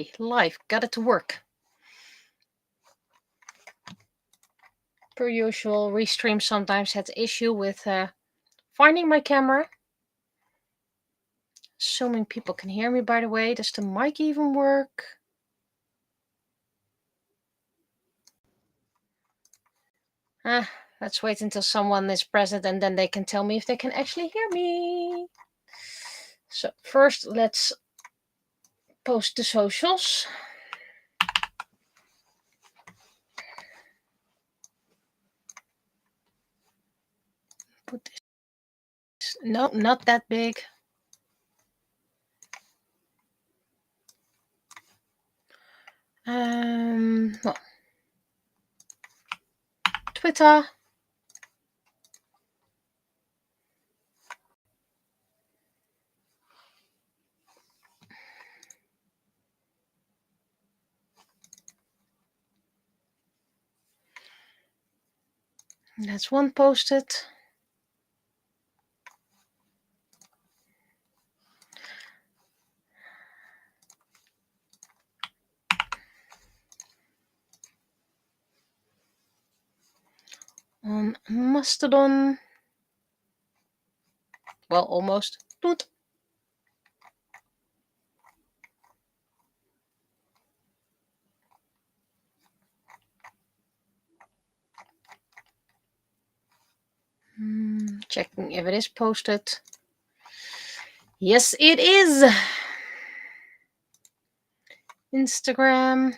Hey, live, got it to work. Per usual, Restream sometimes has issue with finding my camera. Assuming people can hear me, by the way. Does the mic even work? Let's wait until someone is present and then they can tell me if they can actually hear me. So first, let's post the socials. Put this. No, not that big. Well, Twitter. That's one posted. On Mastodon. Well, almost. Doet. Checking if it is posted. Yes, it is. Instagram.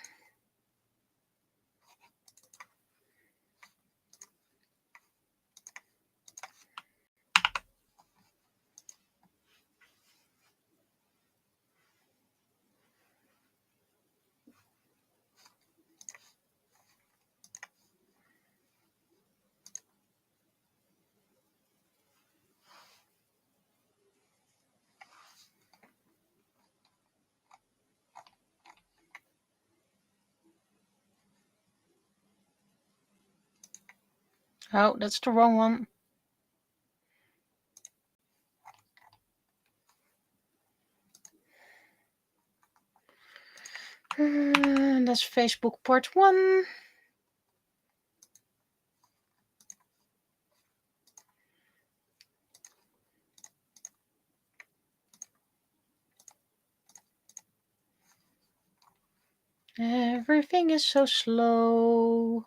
Oh, that's the wrong one. That's Facebook part 1. Everything is so slow.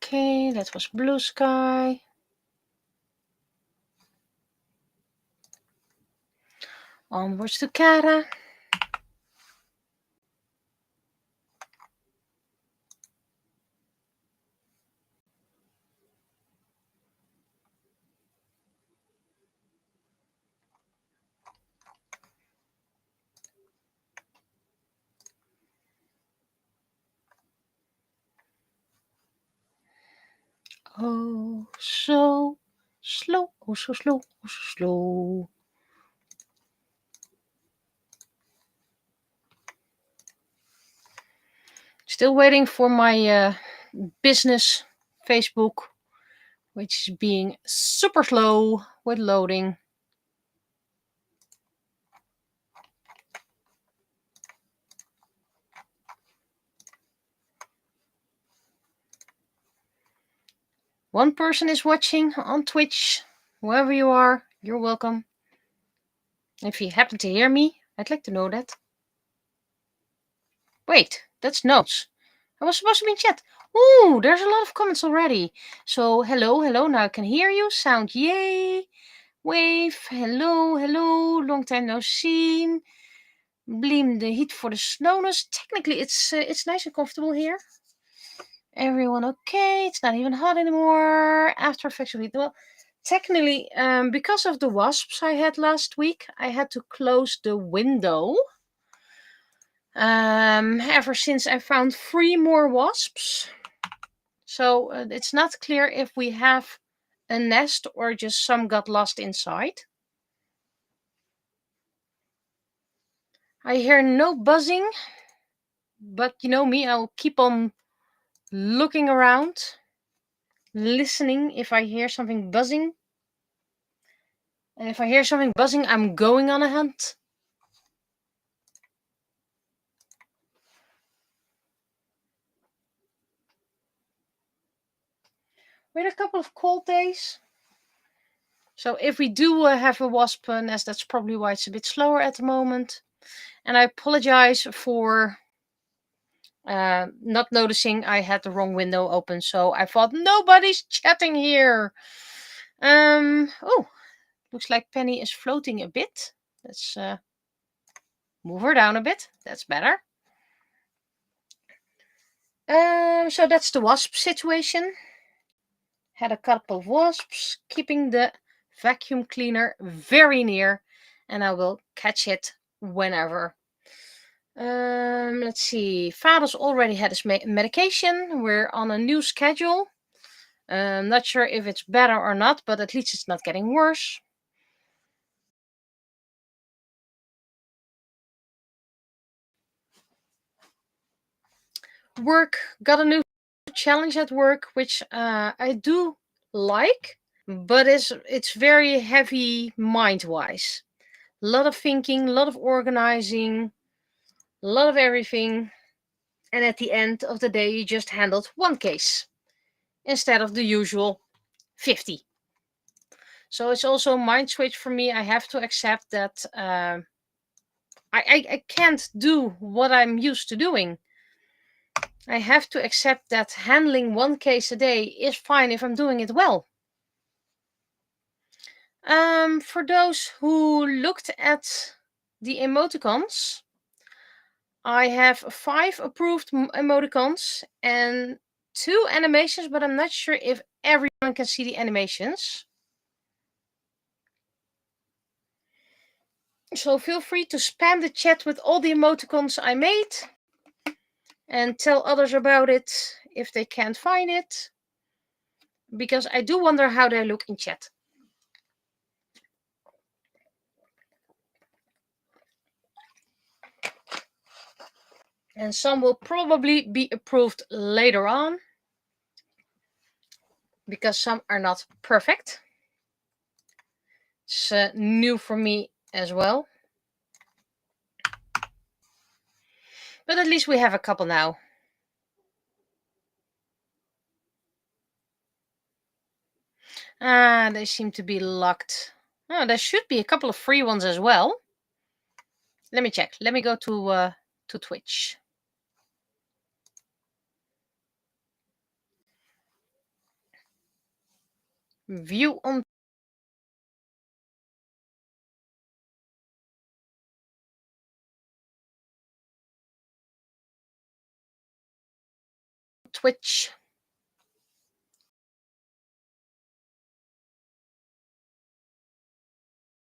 Okay, that was Blue Sky. Onwards to Kara. Oh, so slow. Oh, so slow. Oh, so slow. Still waiting for my business Facebook, which is being super slow with loading. One person is watching on Twitch. Whoever you are, you're welcome. If you happen to hear me, I'd like to know that. Wait, that's notes. I was supposed to be in chat. Ooh, there's a lot of comments already. So, hello, now I can hear you. Sound, yay. Wave, hello, long time no seen. Blame the heat for the snowness. Technically, it's nice and comfortable here. Everyone okay? It's not even hot anymore. After effects of heat. Well, technically, because of the wasps I had last week, I had to close the window. Ever since I found 3 more wasps. So it's not clear if we have a nest or just some got lost inside. I hear no buzzing, but you know me, I'll keep on looking around, listening if I hear something buzzing. And if I hear something buzzing, I'm going on a hunt. We had a couple of cold days. So if we do have a wasp nest, that's probably why it's a bit slower at the moment. And I apologize for not noticing I had the wrong window open. So I thought nobody's chatting here. Oh, looks like Penny is floating a bit. Let's move her down a bit. That's better. So that's the wasp situation. Had a couple of wasps, keeping the vacuum cleaner very near, and I will catch it whenever. Let's see. Father's already had his medication. We're on a new schedule. Not sure if it's better or not, but at least it's not getting worse. Work, got a new challenge at work, which I do like, but it's very heavy mind-wise. A lot of thinking, a lot of organizing, a lot of everything. And at the end of the day, you just handled one case instead of the usual 50. So it's also a mind switch for me. I have to accept that I can't do what I'm used to doing. I have to accept that handling one case a day is fine if I'm doing it well. For those who looked at the emoticons, I have 5 approved emoticons and 2 animations, but I'm not sure if everyone can see the animations. So feel free to spam the chat with all the emoticons I made and tell others about it if they can't find it, because I do wonder how they look in chat. And some will probably be approved later on, because some are not perfect. It's new for me as well. But at least we have a couple now. They seem to be locked. Oh, there should be a couple of free ones as well. Let me check. Let me go to Twitch. View on Twitch.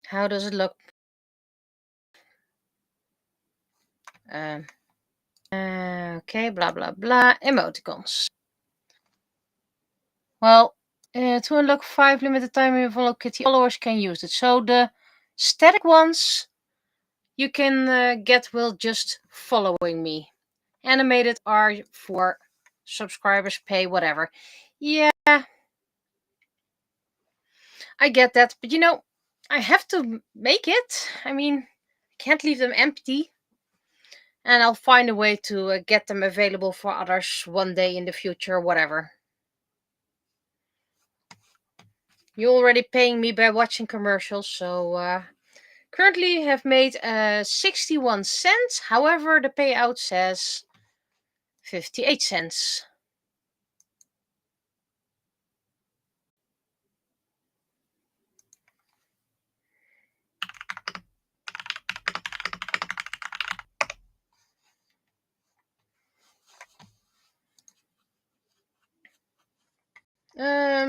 How does it look? Okay, blah, blah, blah. Emoticons. Well, to unlock 5 limited time follow Kitty, followers can use it. So the static ones you can get with just following me. Animated are for subscribers, pay, whatever. Yeah, I get that. But you know, I have to make it. I mean, I can't leave them empty. And I'll find a way to get them available for others one day in the future, whatever. You're already paying me by watching commercials, so currently have made 61 cents. However, the payout says 58 cents.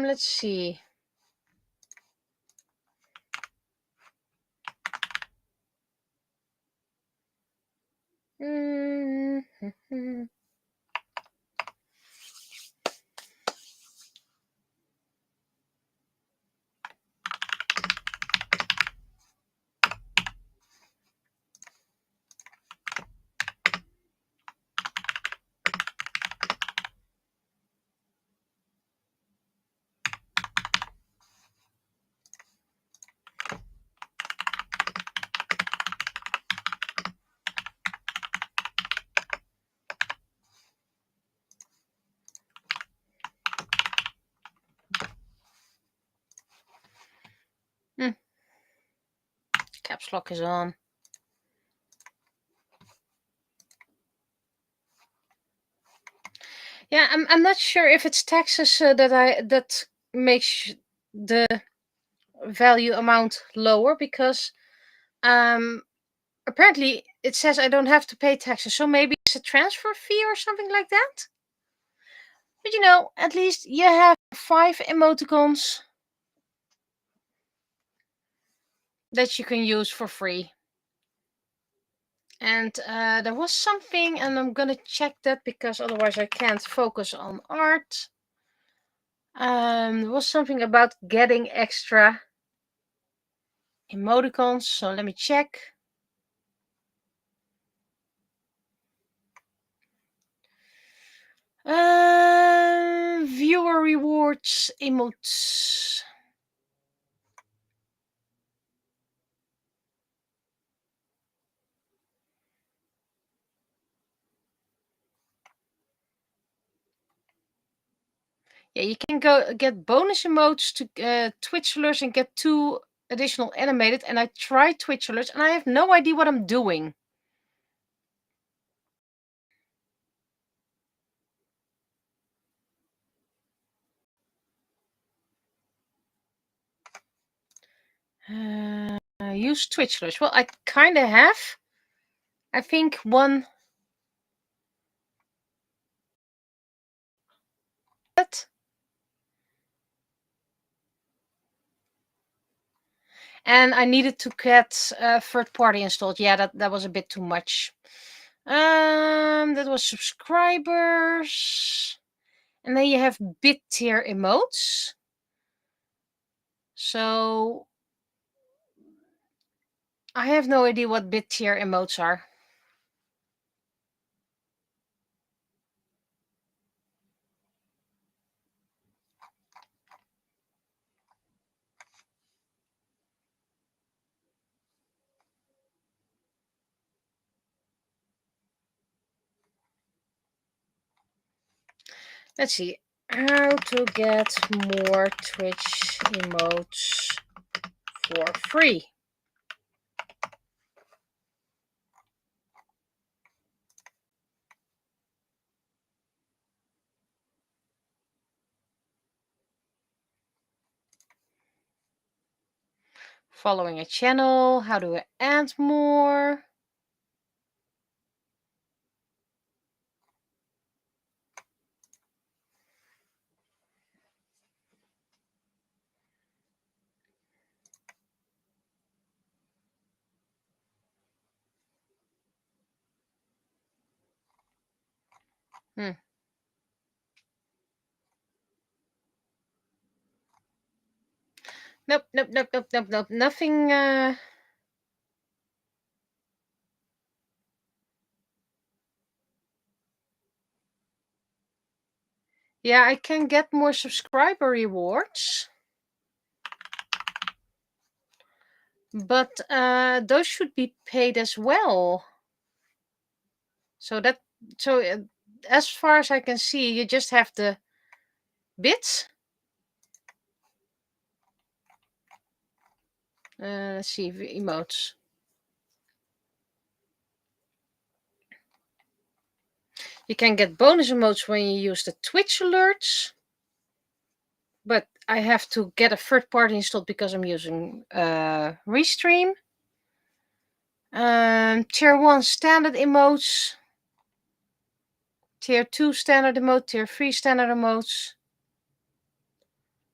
Let's see. caps lock is on. Yeah, I'm not sure if it's taxes that makes the value amount lower, because apparently it says I don't have to pay taxes, so maybe it's a transfer fee or something like that. But you know, at least you have 5 emoticons that you can use for free. And there was something, and I'm gonna check that because otherwise I can't focus on art. There was something about getting extra emoticons, so let me check. Viewer rewards emotes. Yeah, you can go get bonus emotes to Twitch alerts and get 2 additional animated. And I tried Twitch alerts and I have no idea what I'm doing. Use Twitch alerts. Well, I kind of have. I think one. And I needed to get third party installed. Yeah, that was a bit too much. That was subscribers. And then you have bit tier emotes. So I have no idea what bit tier emotes are. Let's see. How to get more Twitch emotes for free. Following a channel. How do I add more? Nope. Nothing. Yeah, I can get more subscriber rewards. But those should be paid as well. So as far as I can see, you just have the bits. Let's see, emotes. You can get bonus emotes when you use the Twitch alerts. But I have to get a third party installed because I'm using Restream. Tier 1 standard emotes. Tier 2 standard emote. Tier 3 standard emotes.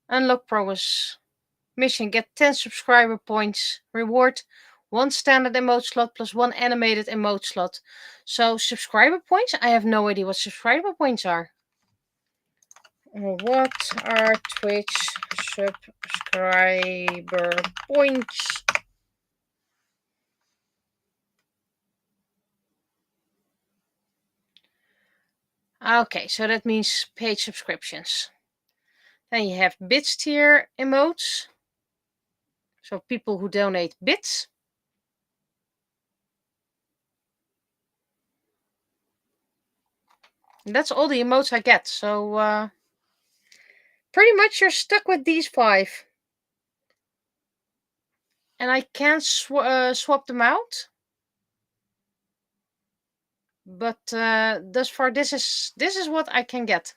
Unlock progress. Mission, get 10 subscriber points. Reward 1 standard emote slot plus 1 animated emote slot. So subscriber points? I have no idea what subscriber points are. What are Twitch subscriber points? Okay, so that means paid subscriptions. Then you have bits tier emotes. So people who donate bits. And that's all the emotes I get. So pretty much you're stuck with these 5. And I can swap them out. But thus far, this is what I can get.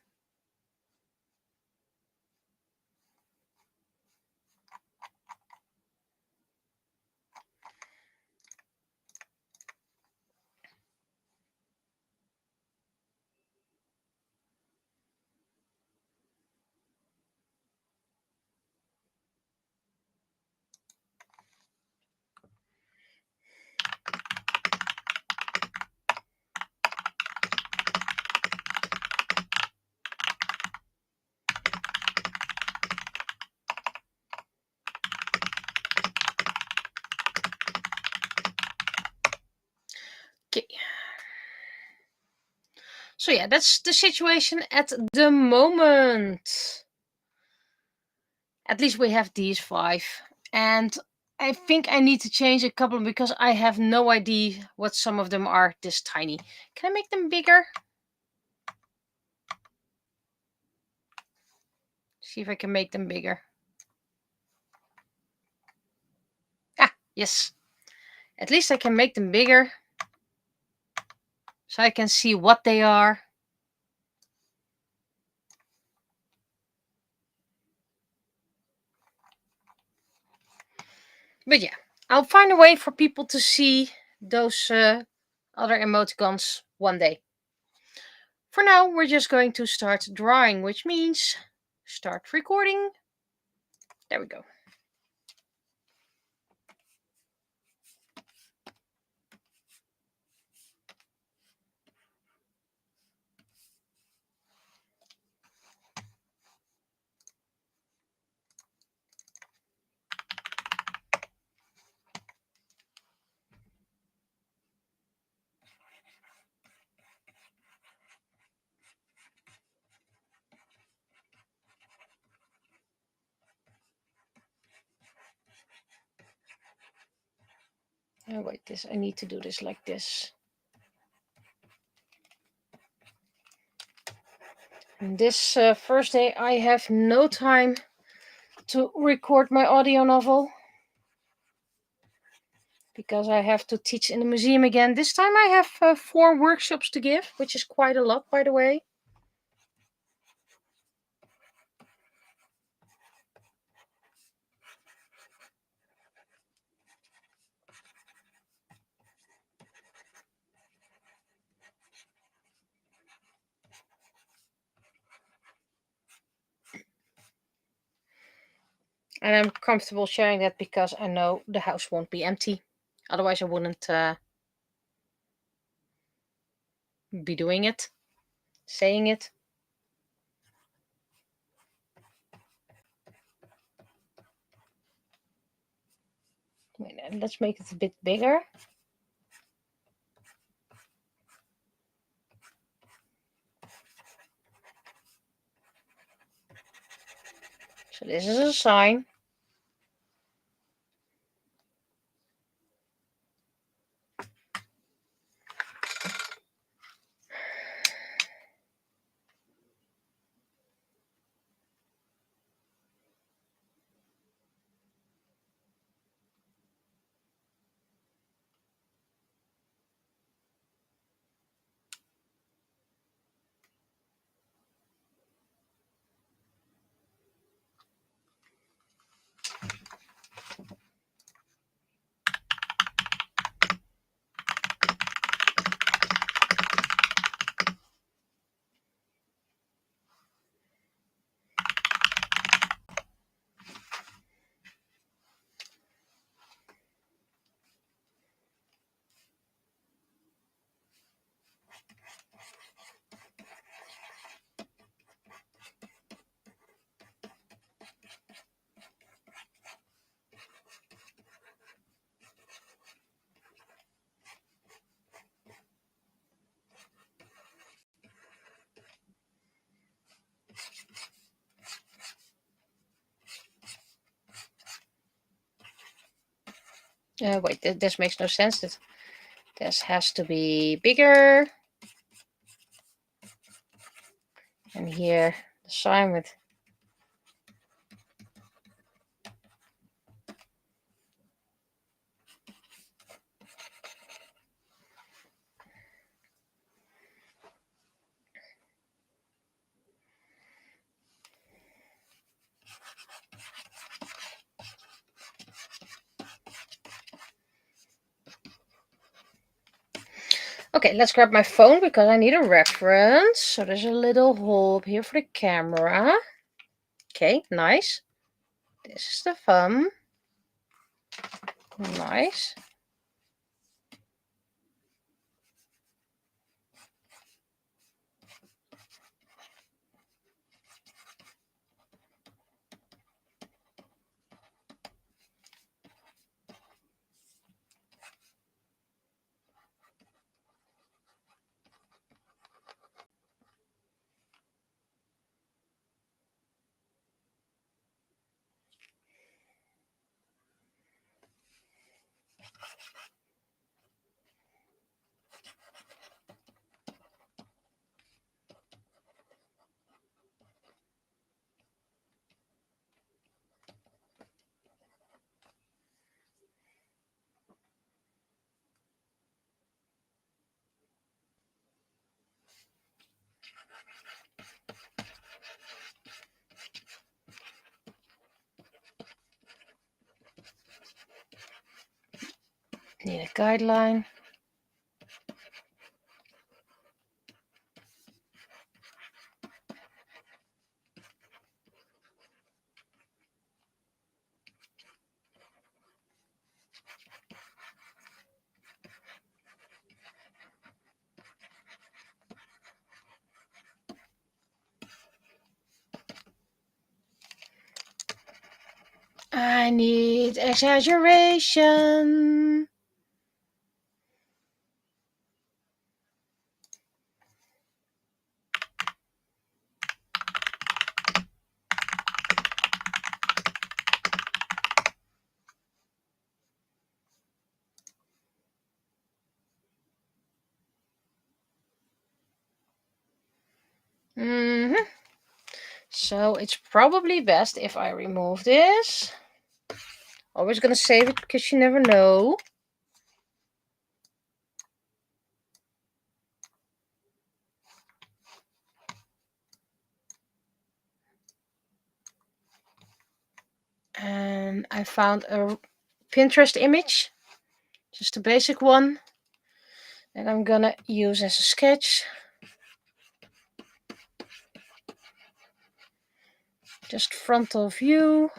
Okay. So yeah, that's the situation at the moment. At least we have these 5. And I think I need to change a couple because I have no idea what some of them are this tiny. Can I make them bigger? See if I can make them bigger. Ah, yes. At least I can make them bigger. So I can see what they are. But yeah, I'll find a way for people to see those other emoticons one day. For now, we're just going to start drawing, which means start recording. There we go. Oh, wait, I need to do this like this. And this first day, I have no time to record my audio novel because I have to teach in the museum again. This time I have 4 workshops to give, which is quite a lot, by the way. And I'm comfortable sharing that because I know the house won't be empty. Otherwise, I wouldn't be doing it, saying it. Wait, let's make it a bit bigger. So this is a sign. Wait, this makes no sense. This has to be bigger. And here, the sign with Okay, let's grab my phone because I need a reference. So there's a little hole up here for the camera. Okay, nice. This is the thumb. Nice. Need a guideline. I need exaggeration. So it's probably best if I remove this. Always gonna save it because you never know. And I found a Pinterest image, just a basic one, that I'm gonna use as a sketch. Just frontal view.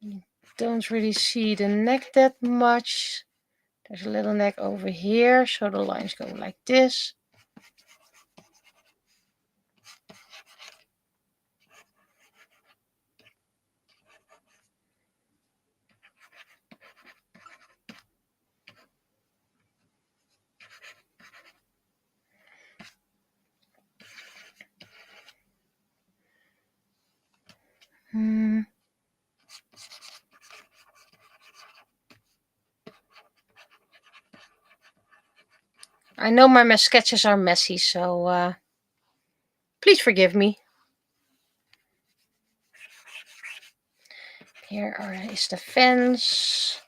You don't really see the neck that much. There's a little neck over here, so the lines go like this. I know my sketches are messy, so please forgive me. Here is the fence.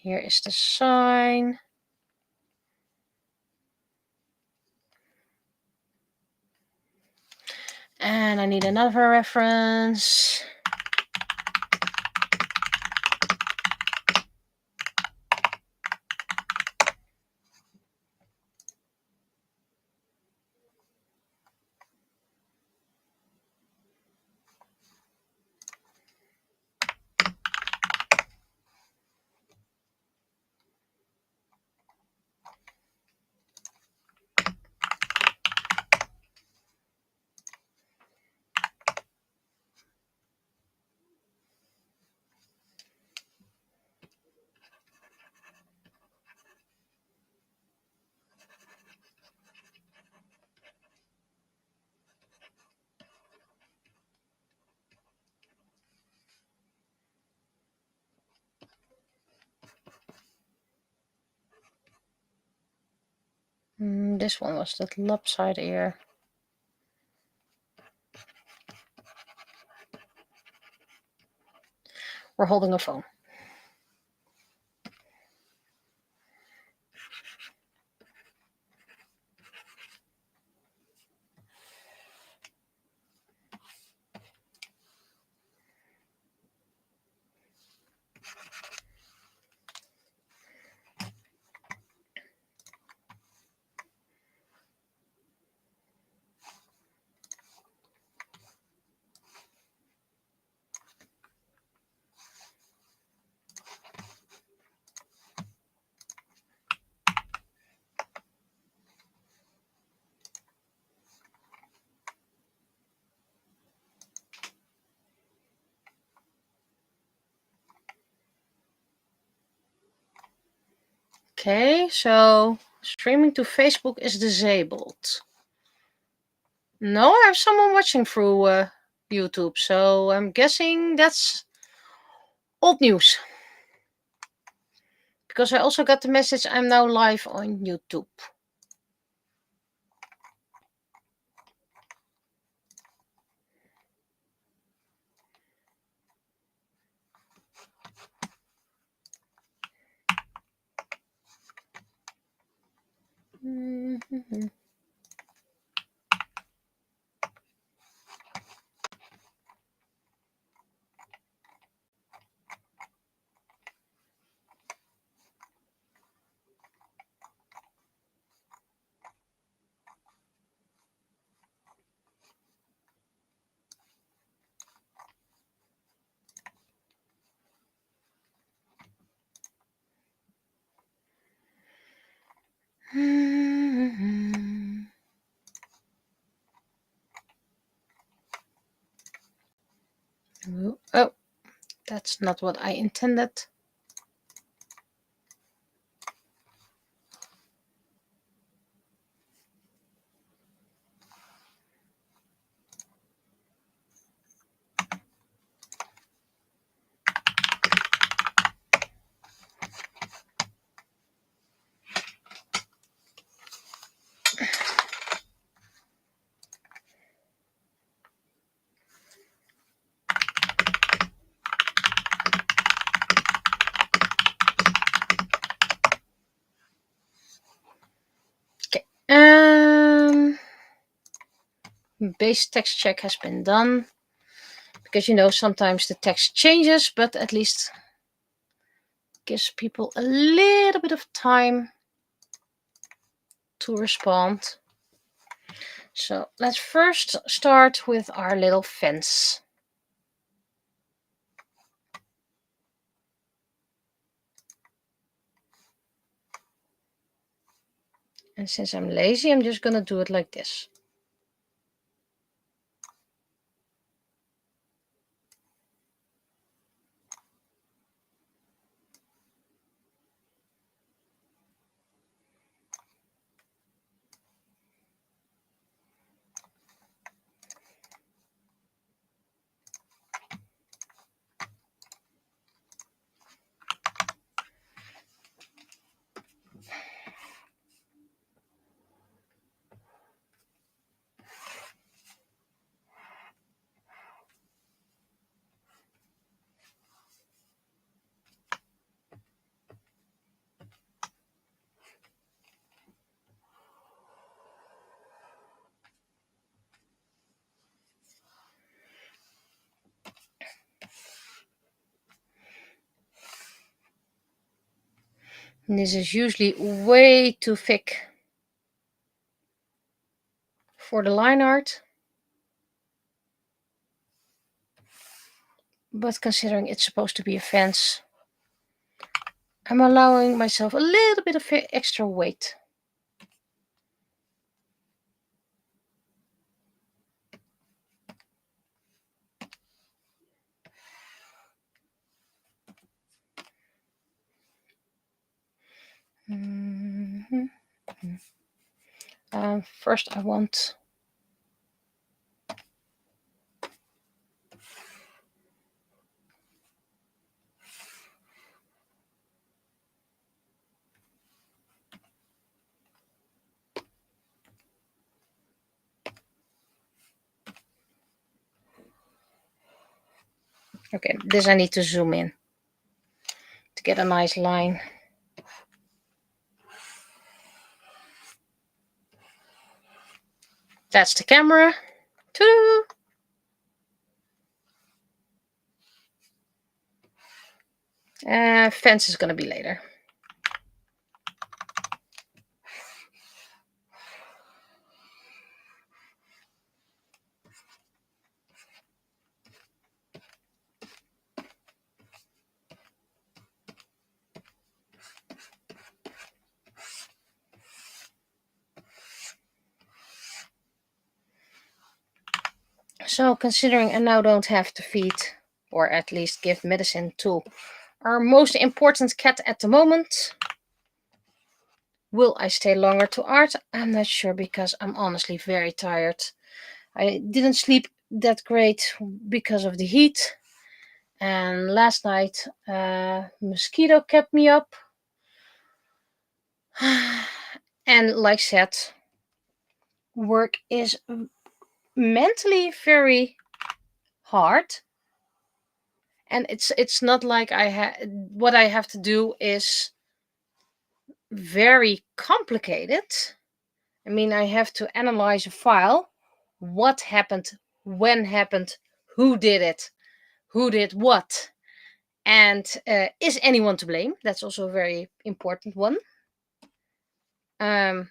Here is the sign. And I need another reference. This one was that lopsided ear. We're holding a phone. Okay, so streaming to Facebook is disabled. No, I have someone watching through YouTube, so I'm guessing that's old news. Because I also got the message I'm now live on YouTube. Mm-hmm. Oh, that's not what I intended. Okay. Base text check has been done. Because, you know, sometimes the text changes, but at least gives people a little bit of time to respond. So let's first start with our little fence. And since I'm lazy, I'm just going to do it like this. And this is usually way too thick for the line art. But considering it's supposed to be a fence, I'm allowing myself a little bit of extra weight. First I want okay, this I need to zoom in to get a nice line. That's the camera. Ta-da! Fence is going to be later. So considering I now don't have to feed, or at least give medicine to our most important cat at the moment, Will I stay longer to art? I'm not sure because I'm honestly very tired. I didn't sleep that great because of the heat. And last night, mosquito kept me up. And like I said, work is mentally very hard. And it's not like what I have to do is very complicated. I mean, I have to analyze a file. What happened? When happened? Who did it? Who did what? And is anyone to blame? That's also a very important one. And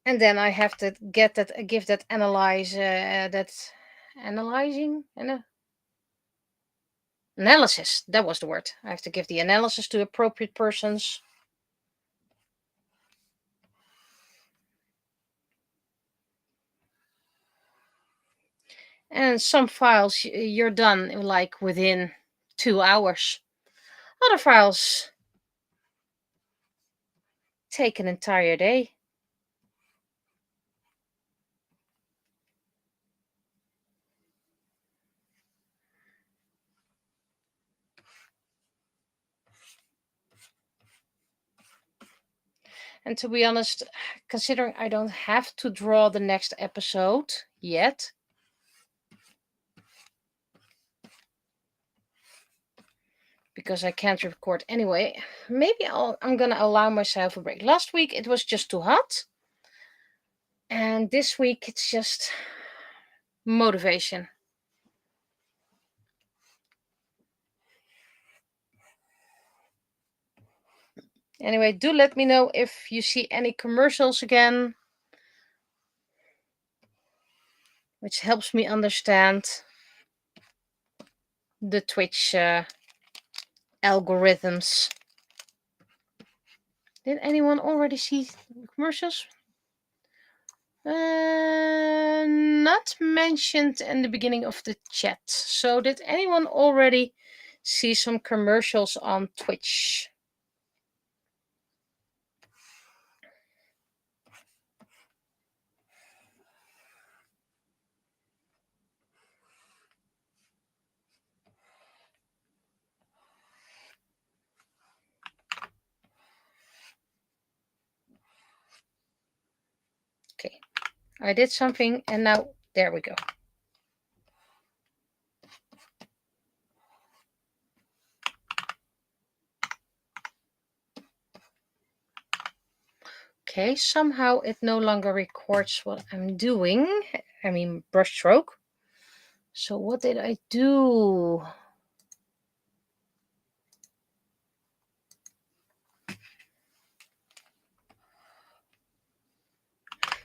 then I have to give that analysis. That was the word. I have to give the analysis to appropriate persons. And some files you're done like within 2 hours. Other files take an entire day. And to be honest, considering I don't have to draw the next episode yet, because I can't record anyway, maybe I'm gonna allow myself a break. Last week it was just too hot. And this week it's just motivation. Anyway, do let me know if you see any commercials again, which helps me understand the Twitch algorithms. Did anyone already see commercials? Not mentioned in the beginning of the chat. So did anyone already see some commercials on Twitch? Okay, I did something and now there we go. Okay, somehow it no longer records what I'm doing. I mean, brushstroke. So what did I do?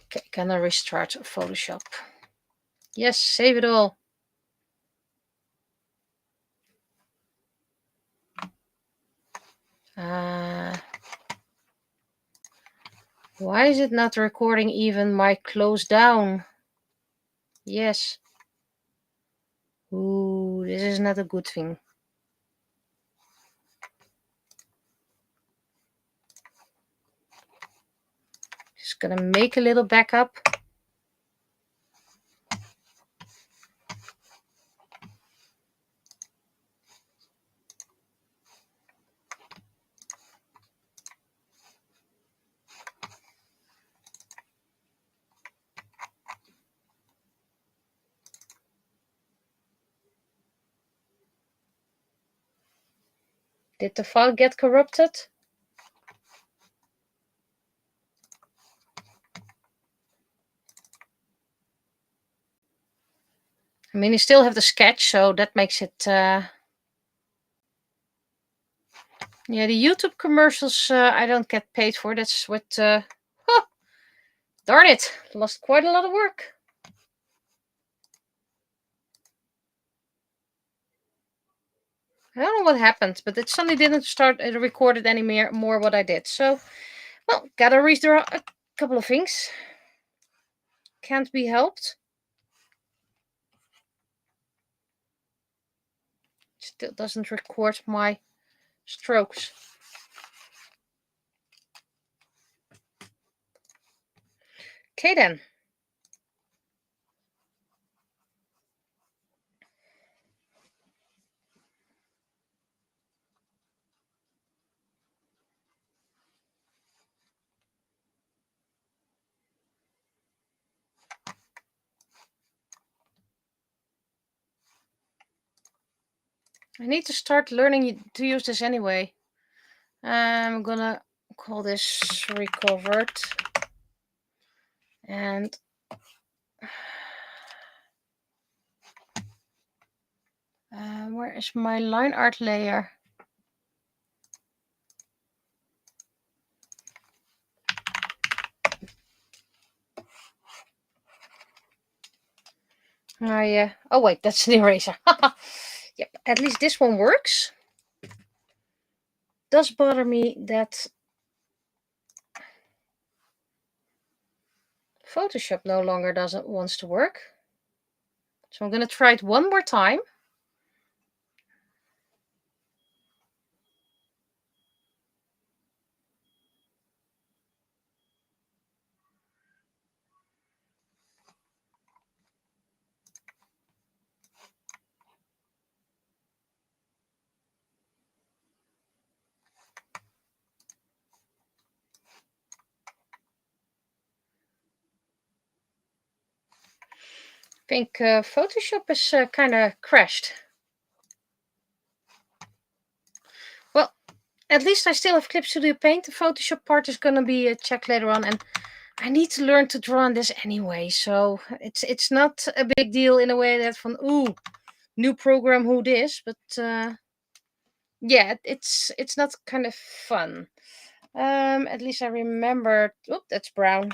Okay, gonna restart Photoshop. Yes, save it all. Why is it not recording even my close down? Yes. Ooh, this is not a good thing. Just gonna make a little backup. Did the file get corrupted? I mean, you still have the sketch, so that makes it... Yeah, the YouTube commercials I don't get paid for. That's what... Darn it! Lost quite a lot of work. I don't know what happened, but it suddenly didn't start recorded any more what I did. So, well, gotta redraw a couple of things. Can't be helped. Still doesn't record my strokes. Okay then. I need to start learning to use this anyway. I'm gonna call this recovered. And where is my line art layer? Oh yeah. Oh wait, that's an eraser. Yep. At least this one works. Does bother me that Photoshop no longer wants to work. So I'm gonna try it one more time. I think Photoshop is kind of crashed. Well, at least I still have Clip Studio Paint. The Photoshop part is gonna be checked later on, and I need to learn to draw on this anyway. So it's not a big deal in a way that from new program, who this? But yeah, it's not kind of fun. At least I remember. Oh, that's brown.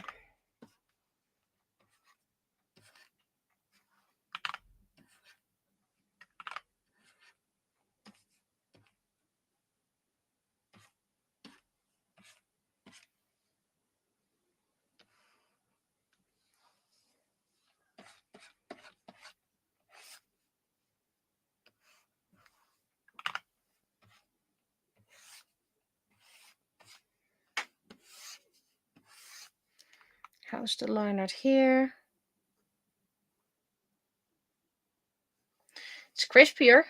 How's the line art here? It's crispier.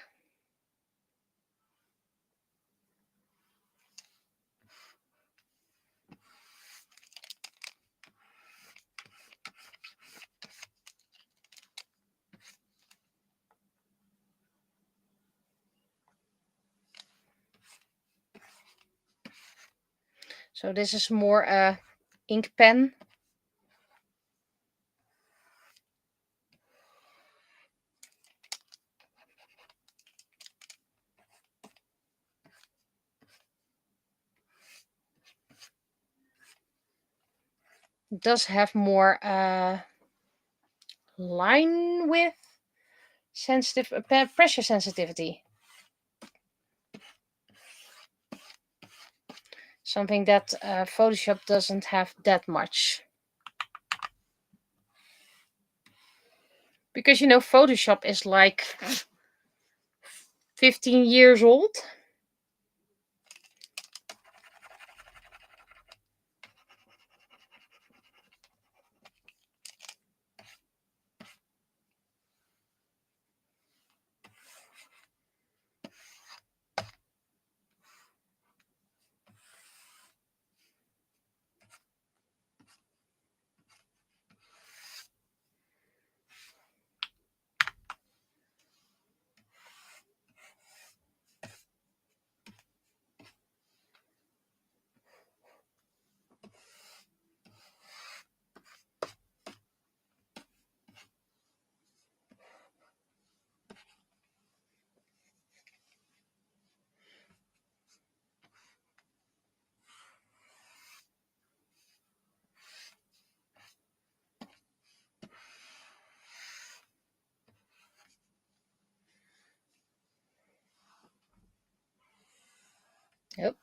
So this is more a ink pen. It does have more line width, sensitive pressure sensitivity. Something that Photoshop doesn't have that much. Because Photoshop is like 15 years old. Yep.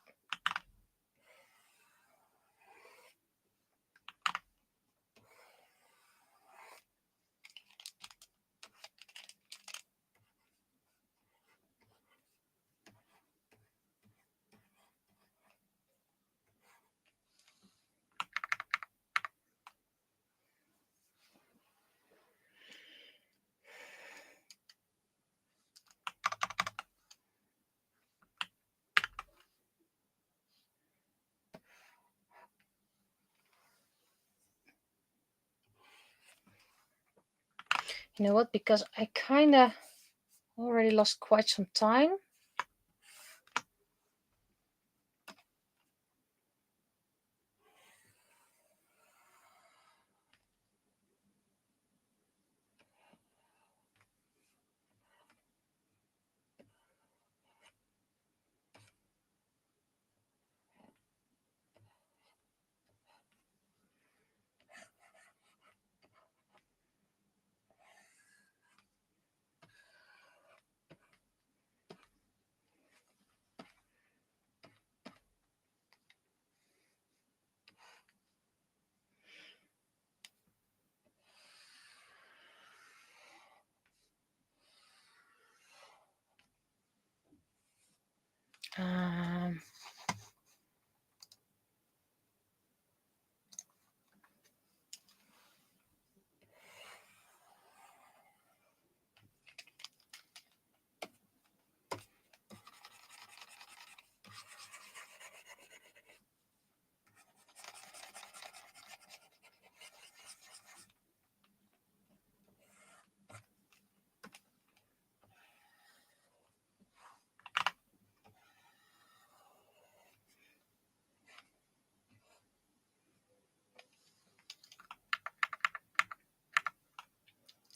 You know what? Because I kind of already lost quite some time.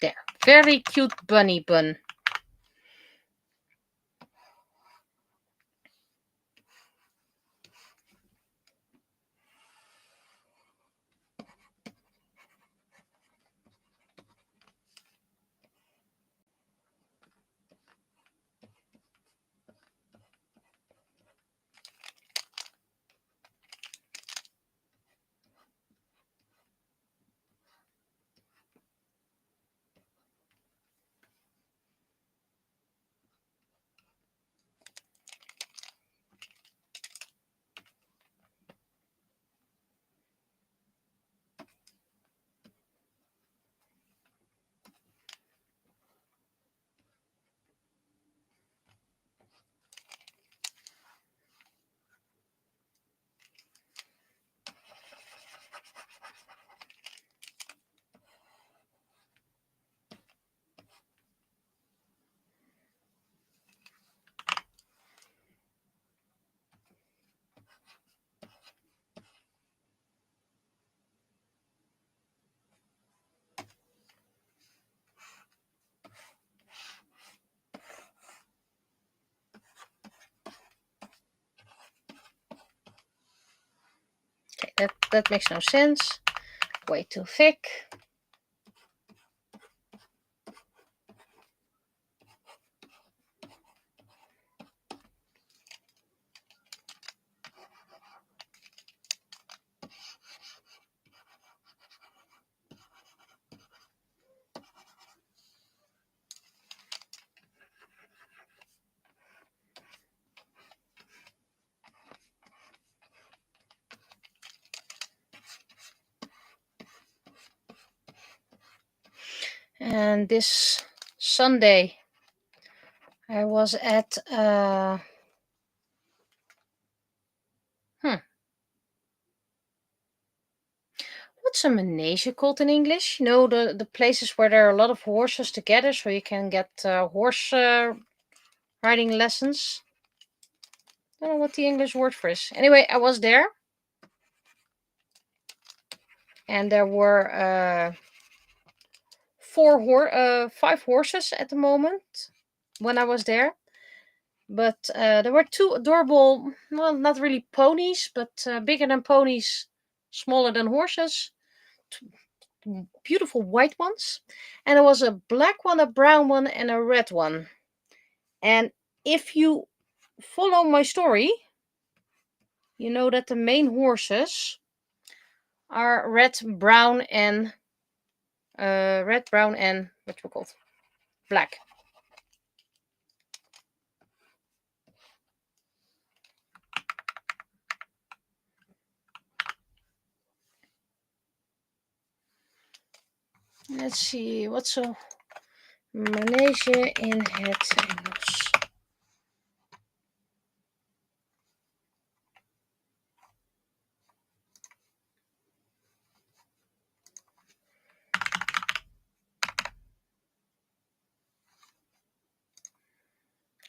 There. Very cute bunny bun. Okay, that makes no sense. Way too thick. And this Sunday, I was at what's a manege called in English? You know, the places where there are a lot of horses together, so you can get horse riding lessons. I don't know what the English word for is. Anyway, I was there, and there were 5 horses at the moment when I was there. But there were 2 adorable, well, not really ponies, but bigger than ponies, smaller than horses. Beautiful white ones. And there was a black one, a brown one, and a red one. And if you follow my story, you know that the main horses are red, brown, and what we call black. Let's see, what's a manege in het Engels?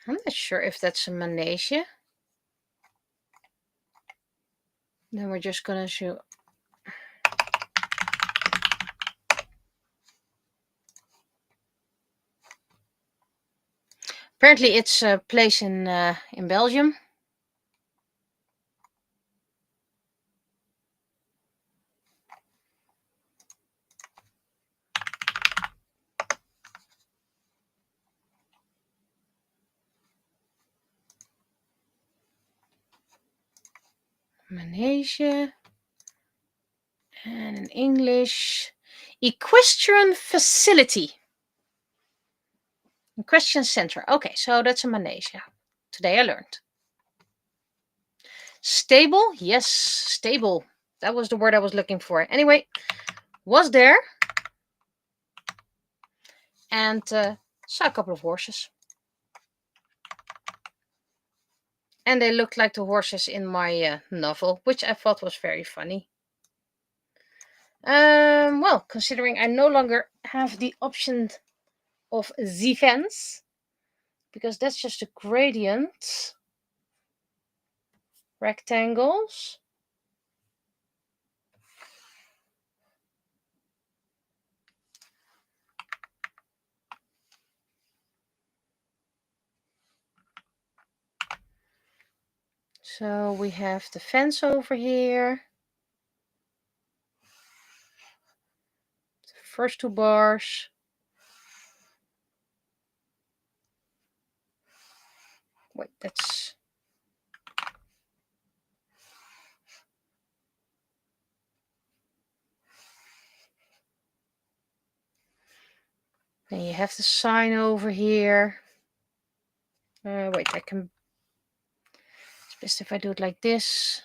I'm not sure if that's a manege. Then we're just gonna show. Apparently it's a place in Belgium. Manege. And in English, equestrian facility. Equestrian center. Okay, so that's a manege. Today I learned. Stable? Yes, stable. That was the word I was looking for. Anyway, was there. And saw a couple of horses. And they looked like the horses in my novel, which I thought was very funny. Well, considering I no longer have the option of the fence, because that's just a gradient. Rectangles. So we have the fence over here. The first two bars. Wait, that's... Then you have the sign over here. Wait, I can... It's best if I do it like this.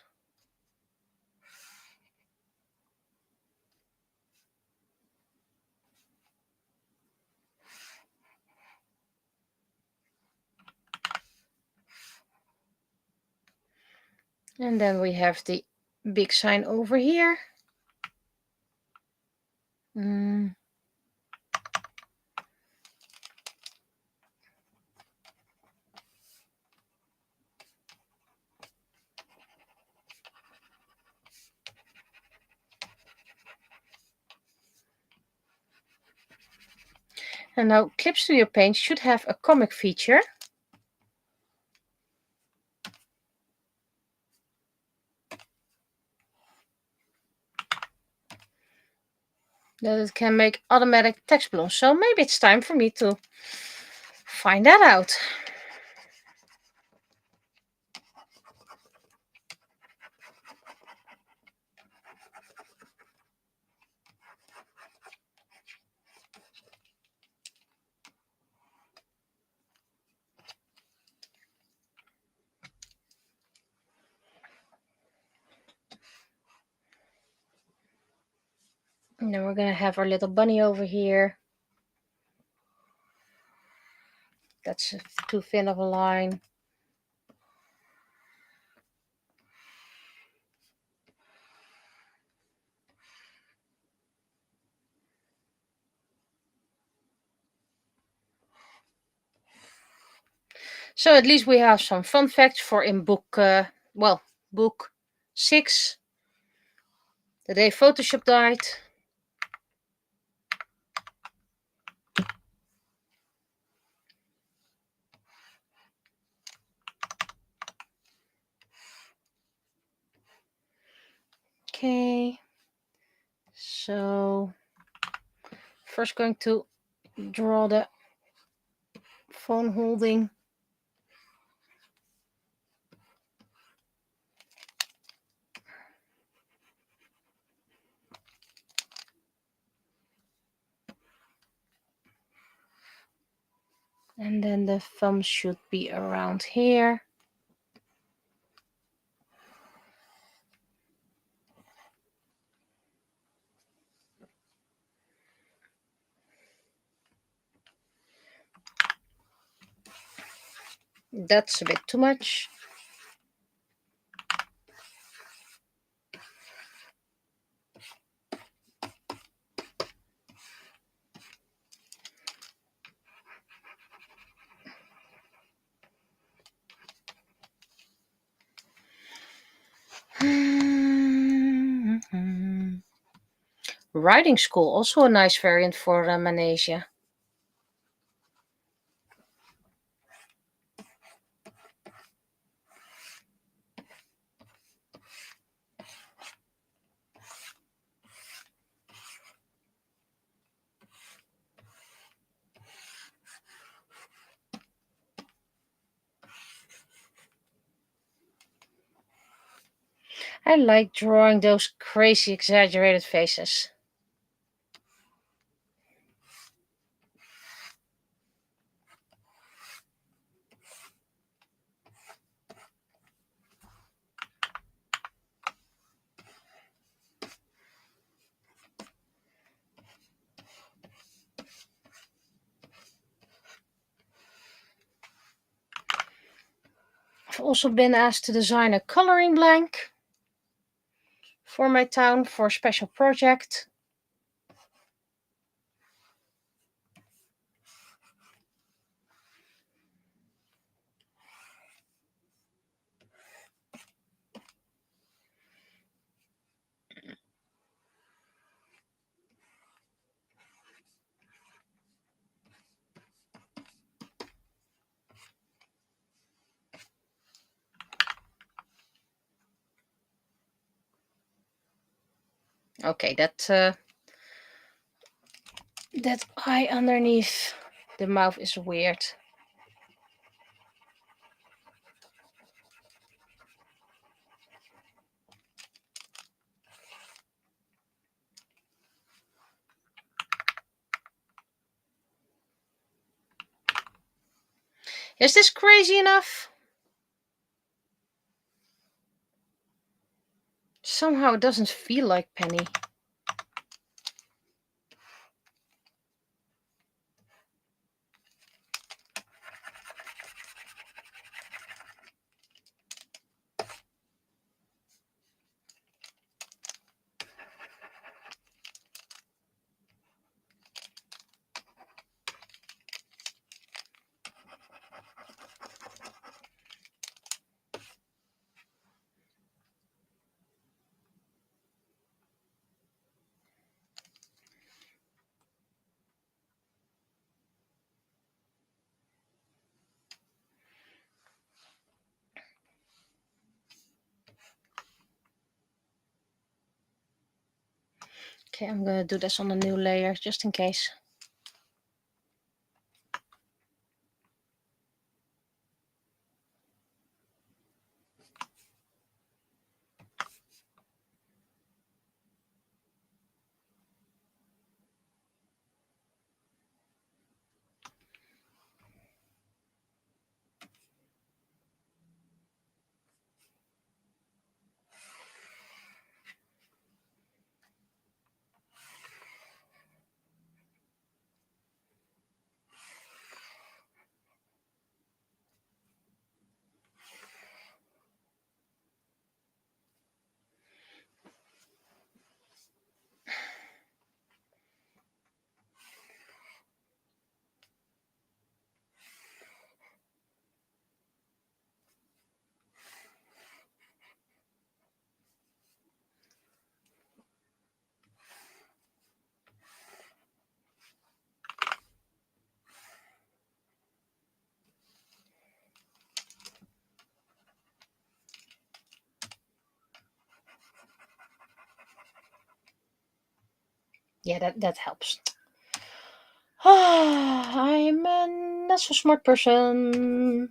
And then we have the big sign over here. And now Clip Studio Paint should have a comic feature. That it can make automatic text balloons. So maybe it's time for me to find that out. And then we're going to have our little bunny over here. That's too thin of a line. So at least we have some fun facts for in book, book 6. The day Photoshop died. Okay. So first going to draw the phone holding. And then the thumb should be around here. That's a bit too much. Riding school, also a nice variant for Manesia. I like drawing those crazy exaggerated faces. I've also been asked to design a coloring blank for my town for a special project. Okay, that eye underneath the mouth is weird. Is this crazy enough? Somehow it doesn't feel like Penny. Okay, I'm gonna do this on a new layer just in case. Yeah, that helps. I'm a not so smart person.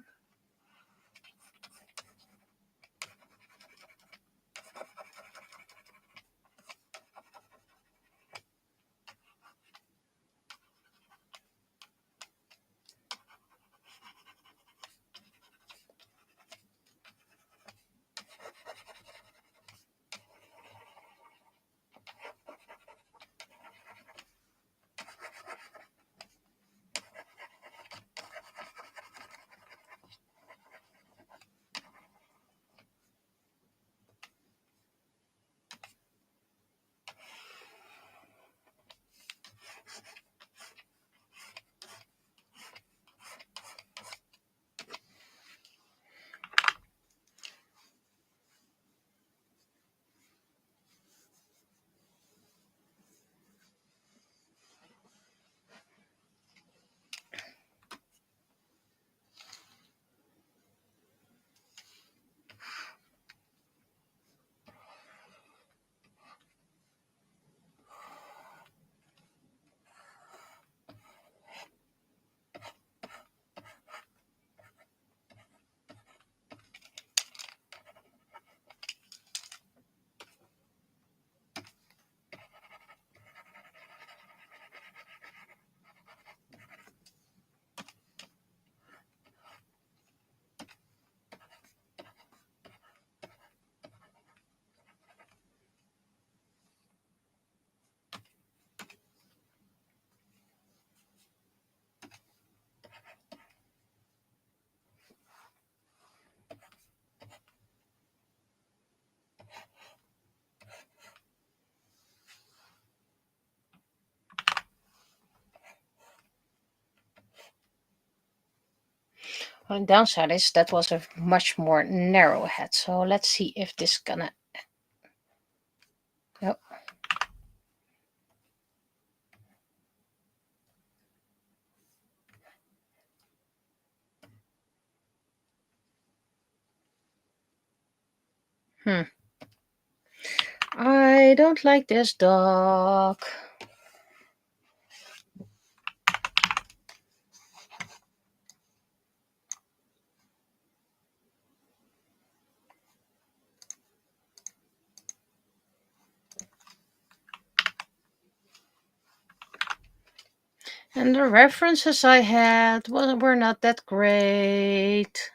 Well, the downside is that was a much more narrow head. So let's see if this is gonna... Oh. I don't like this dog. And the references I had were not that great.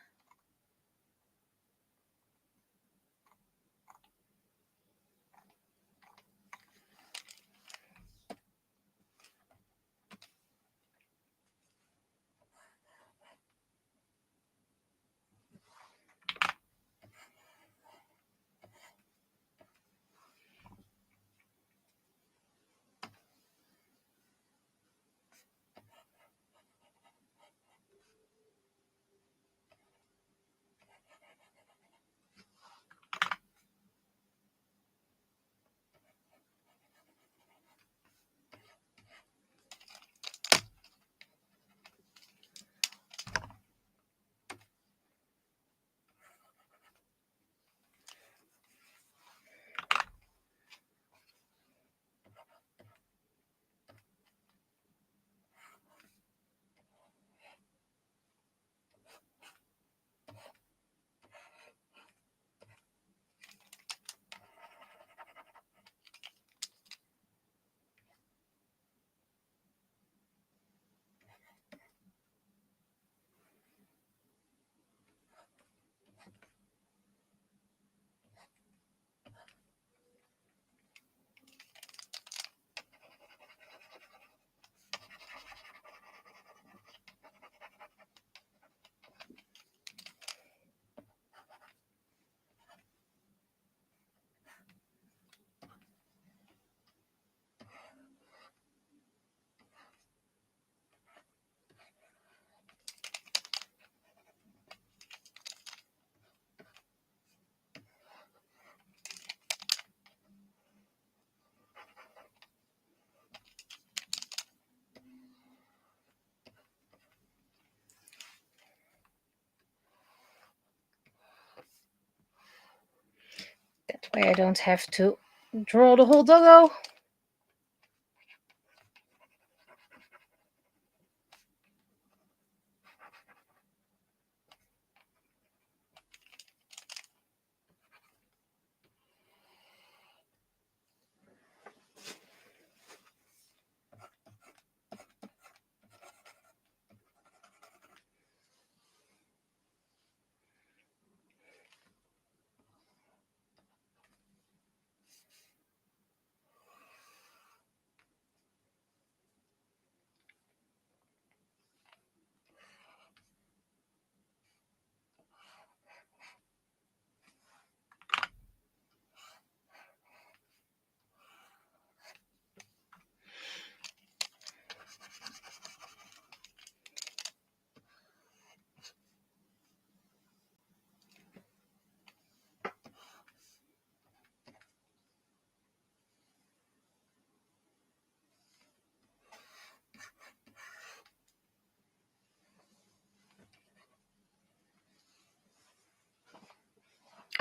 That way I don't have to draw the whole doggo.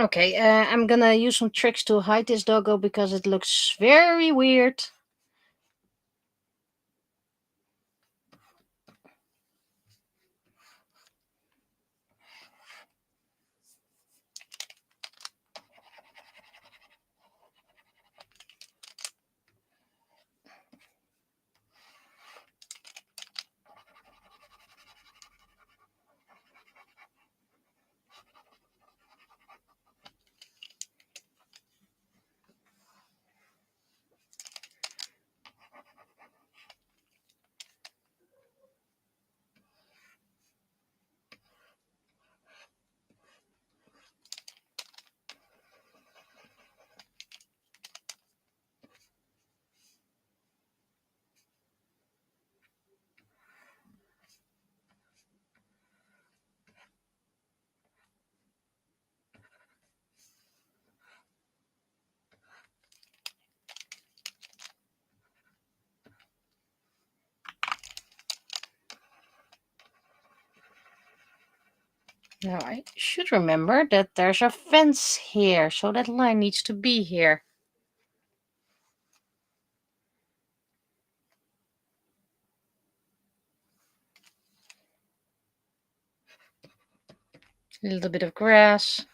Okay, I'm gonna use some tricks to hide this doggo because it looks very weird. Now I should remember that there's a fence here, so that line needs to be here. A little bit of grass.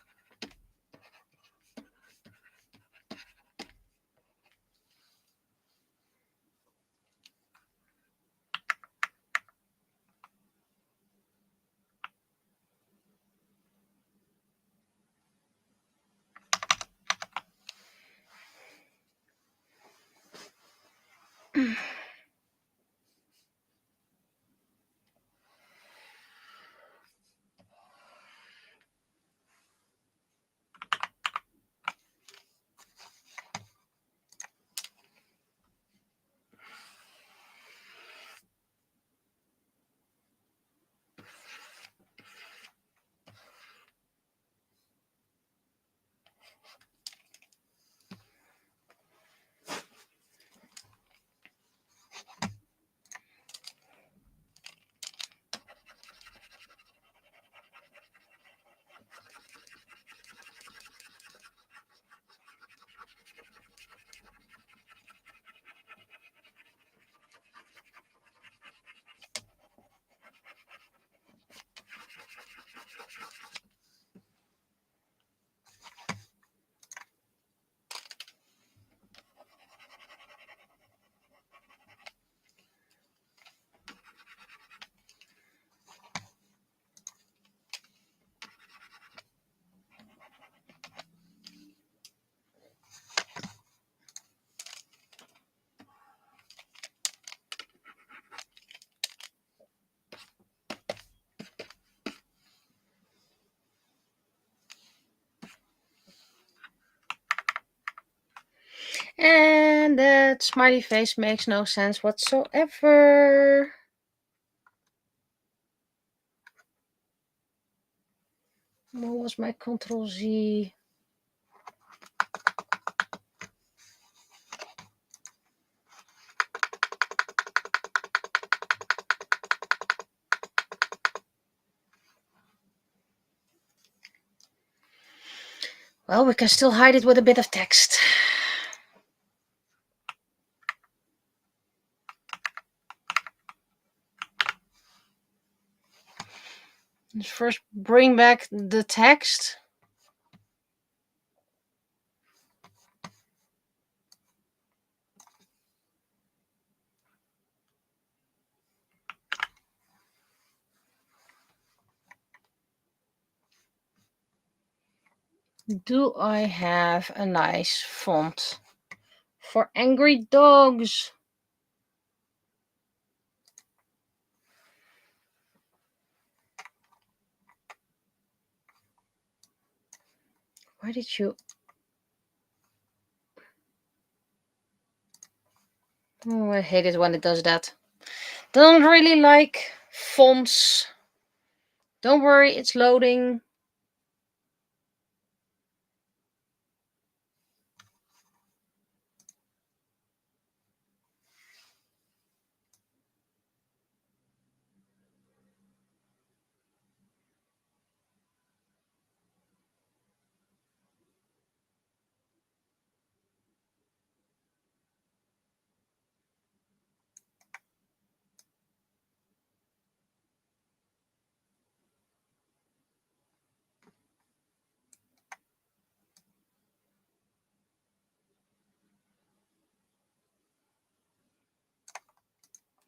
And that smiley face makes no sense whatsoever. What was my Control Z? Well, we can still hide it with a bit of text. Let's first bring back the text. Do I have a nice font for angry dogs? Why did you... Oh, I hate it when it does that. Don't really like fonts. Don't worry, it's loading.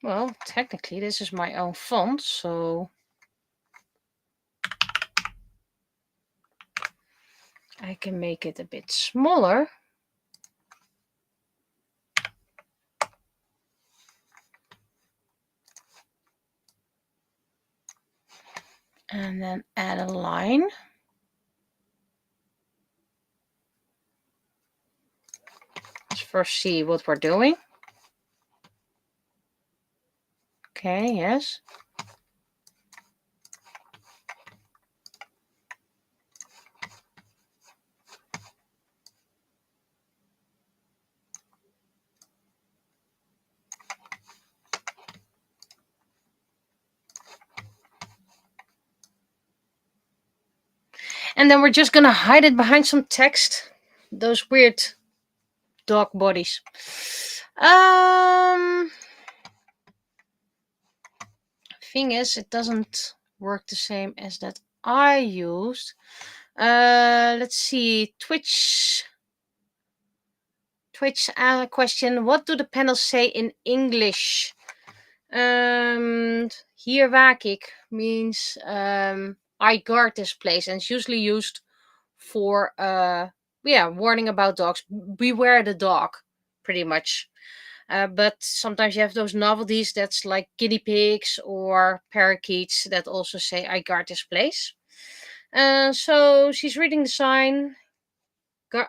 Well, technically this is my own font, so I can make it a bit smaller. And then add a line. Let's first see what we're doing. Okay, yes. And then we're just gonna hide it behind some text. Those weird dog bodies. Thing is, it doesn't work the same as that I used. Let's see. Twitch question. What do the panels say in English? Hier waak ik means I guard this place, and it's usually used for warning about dogs. Beware the dog, pretty much. But sometimes you have those novelties that's like guinea pigs or parakeets that also say I guard this place. So she's reading the sign,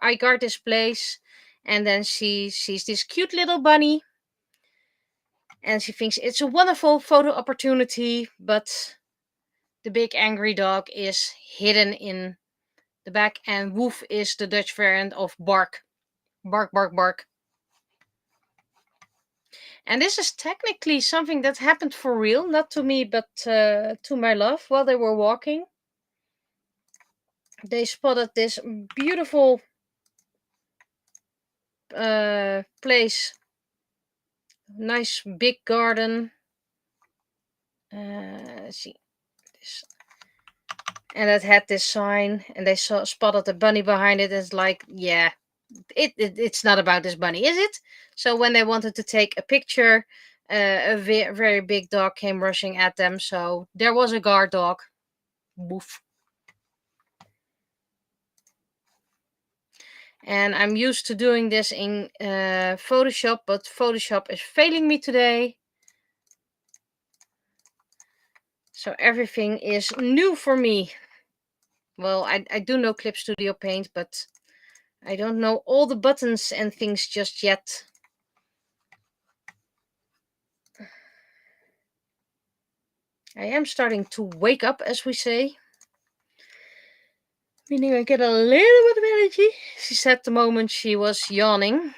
I guard this place, and then she sees this cute little bunny, and she thinks it's a wonderful photo opportunity, but the big angry dog is hidden in the back, and woof is the Dutch variant of bark. Bark, bark, bark. And this is technically something that happened for real, not to me, but to my love. While they were walking, they spotted this beautiful place. Nice big garden. Let's see. This. And it had this sign, and they spotted a bunny behind it. It's like, yeah, it's not about this bunny, is it? So when they wanted to take a picture, a very big dog came rushing at them. So there was a guard dog. Woof. And I'm used to doing this in Photoshop, but Photoshop is failing me today. So everything is new for me. Well, I do know Clip Studio Paint, but I don't know all the buttons and things just yet. I am starting to wake up, as we say. Meaning I get a little bit of energy, she said the moment she was yawning.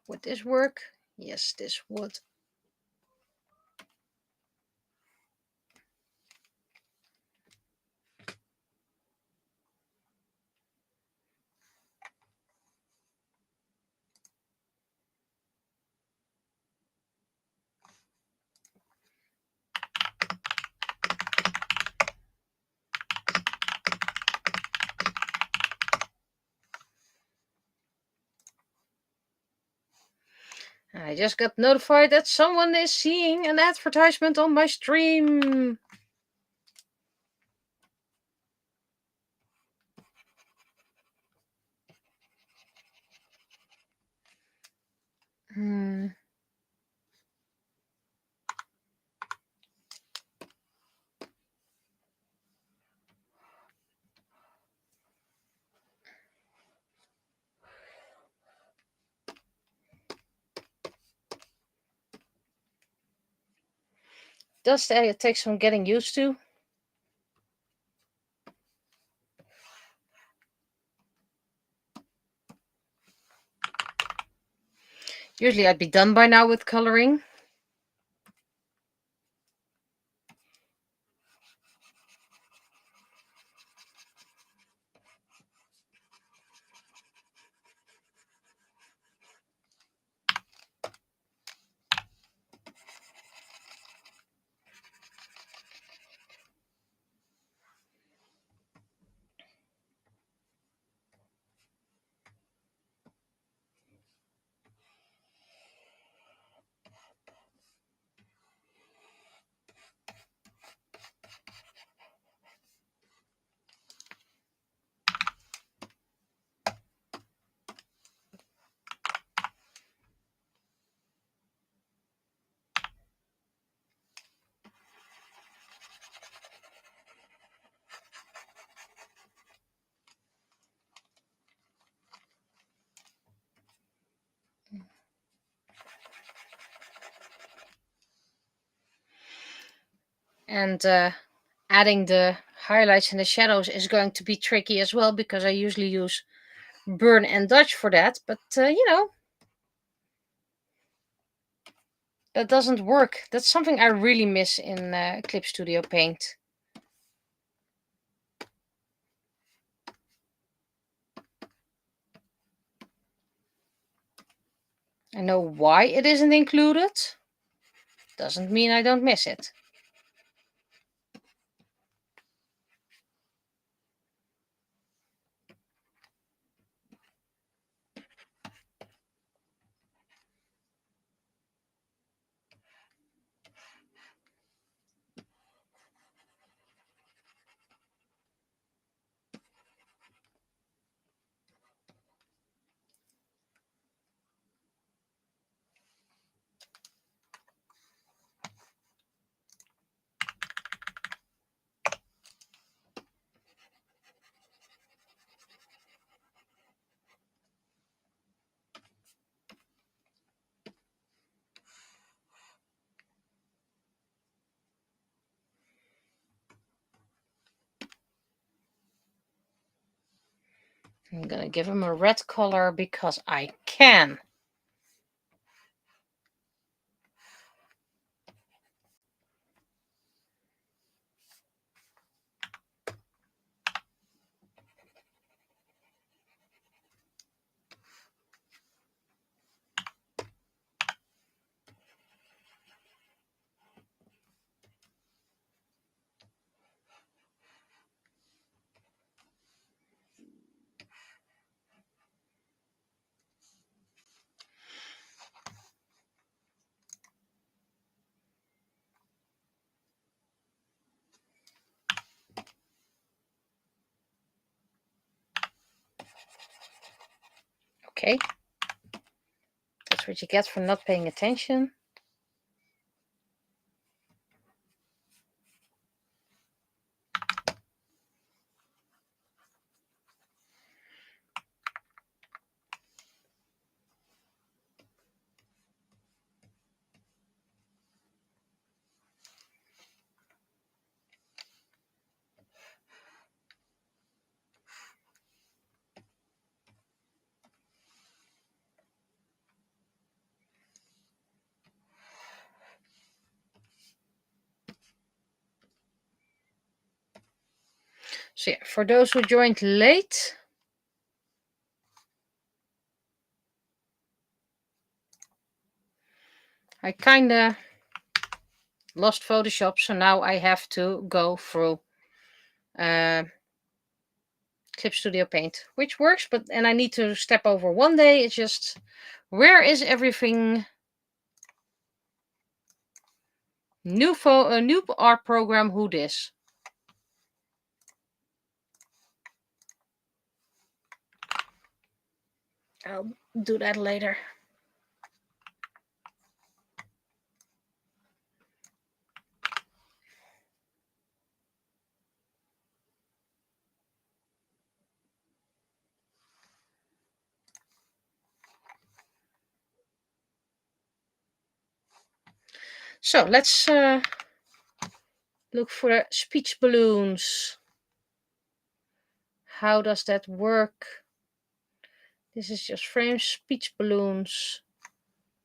Would this work? Yes, this would. I just got notified that someone is seeing an advertisement on my stream. Does take some getting used to. Usually I'd be done by now with coloring. And adding the highlights and the shadows is going to be tricky as well, because I usually use burn and dodge for that, but you know, that doesn't work. That's something I really miss in Clip Studio Paint. I know why it isn't included. Doesn't mean I don't miss it. I'm gonna give him a red color because I can. Okay. That's what you get for not paying attention. So yeah, for those who joined late, I kinda lost Photoshop, so now I have to go through Clip Studio Paint, which works, and I need to step over one day. It's just, where is everything? New art program, who dis? I'll do that later. So let's look for the speech balloons. How does that work? This is just frame speech balloons.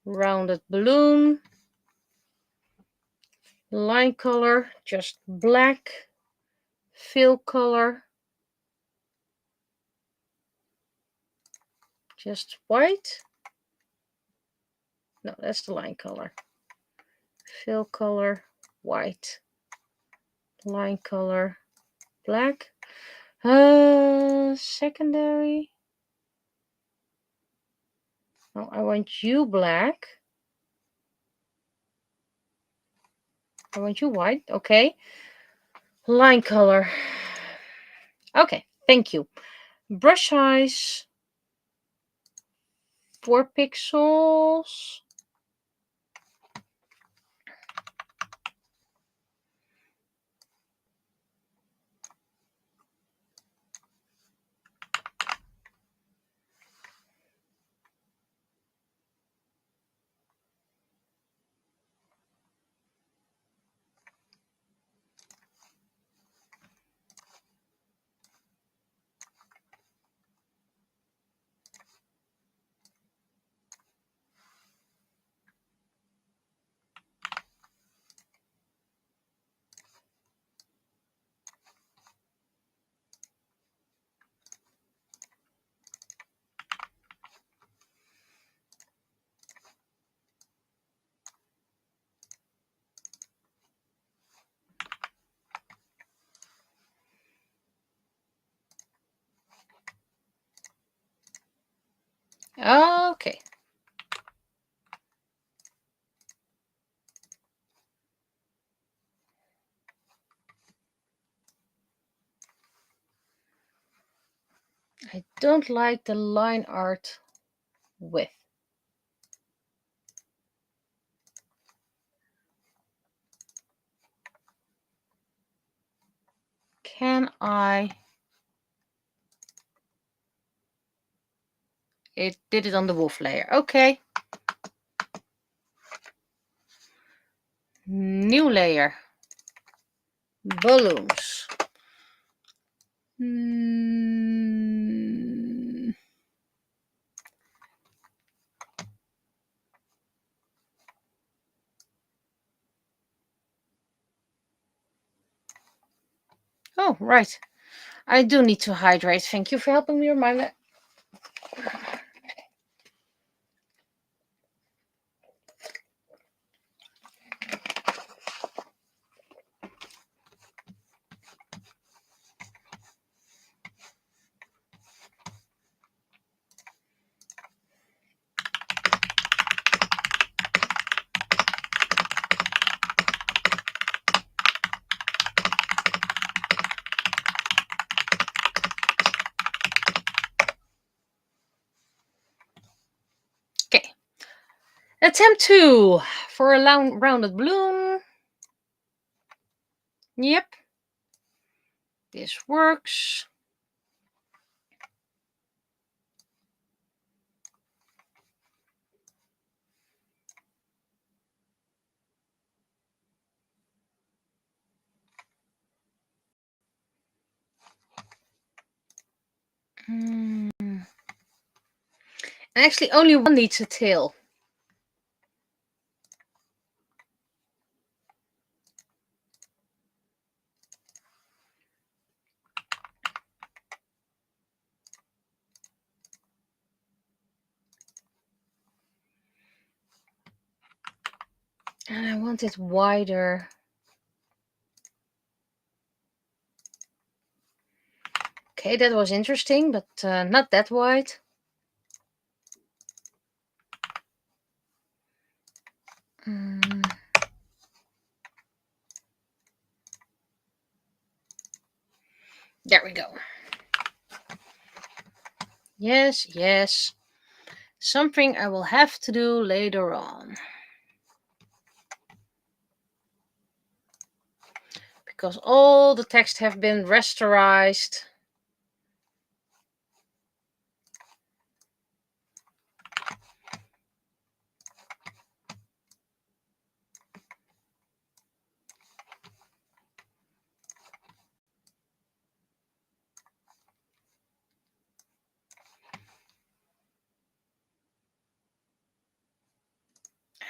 Rounded balloon. Line color, just black. Fill color, just white. No, that's the line color. Fill color, white. Line color, black. Secondary. No, I want you black. I want you white. Okay. Line color. Okay, thank you. Brush size, 4 pixels. I don't like the line art width. Can I? It did it on the wolf layer. Okay. New layer. Balloons. Oh, right. I do need to hydrate. Thank you for helping me remind that. Okay. Attempt 2 for a rounded balloon. Yep. This works. Actually, only one needs a tail. And I want it wider. Okay, that was interesting, but not that wide. There we go. Yes, yes. Something I will have to do later on. Because all the text have been rasterized.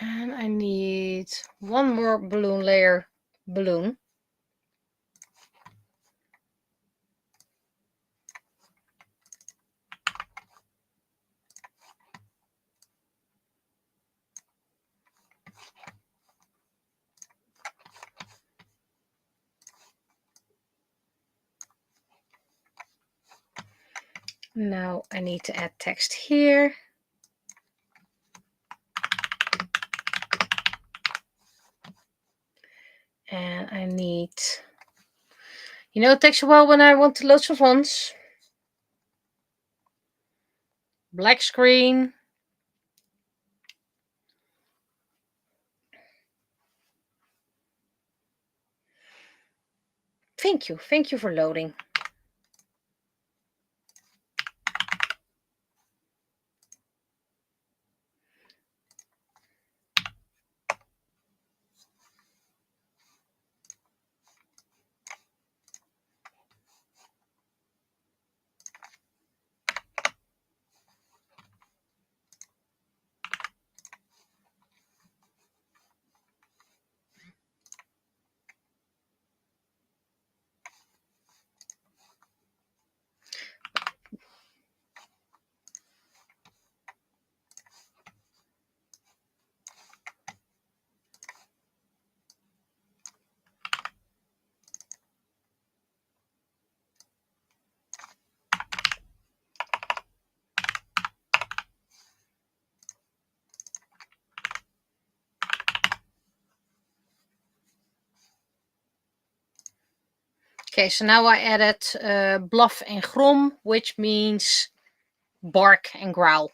And I need one more balloon layer balloon. Now I need to add text here. And I need, you know, it takes a while when I want to load some fonts. Black screen. Thank you for loading. Okay, so now I added bluff and grom, which means bark and growl.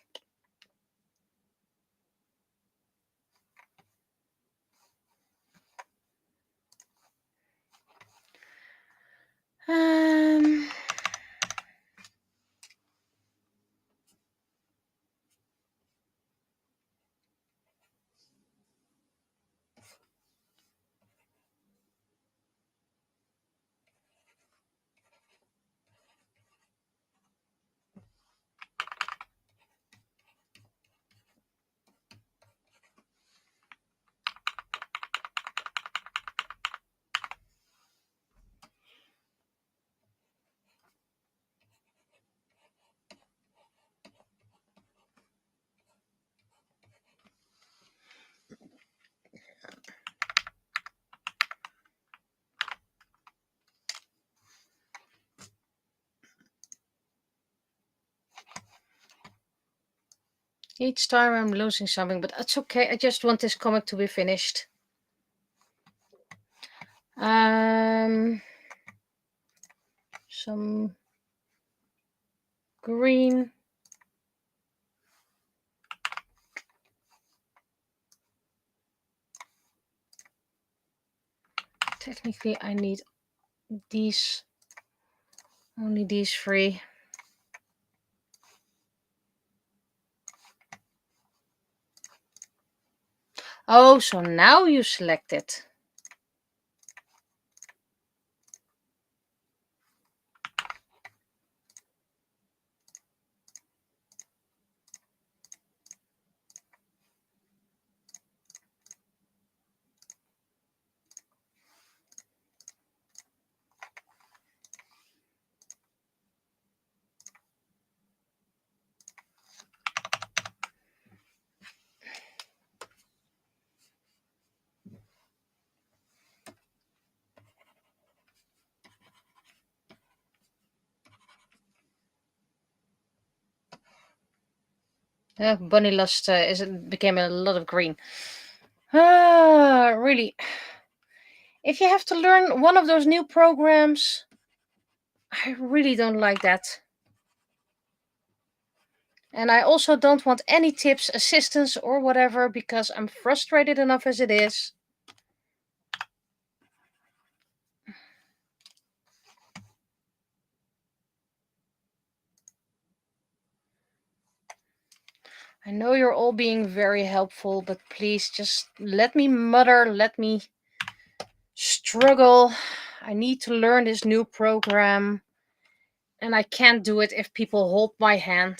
Each time I'm losing something, but that's okay. I just want this comic to be finished. Some green. Technically, I need these, only these three. Oh, so now you select it. Bunny Lust became a lot of green. Really. If you have to learn one of those new programs, I really don't like that. And I also don't want any tips, assistance, or whatever, because I'm frustrated enough as it is. I know you're all being very helpful, but please just let me mutter, let me struggle. I need to learn this new program, and I can't do it if people hold my hand.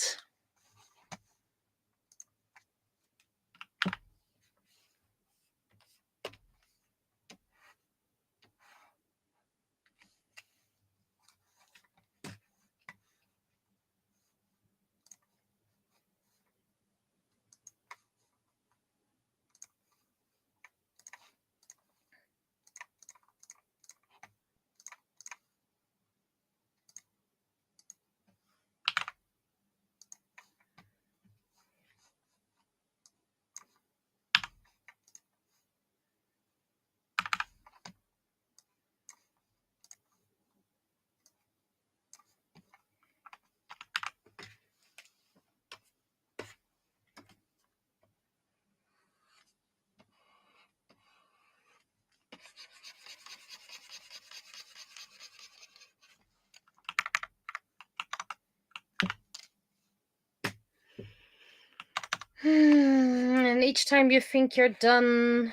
And each time you think you're done,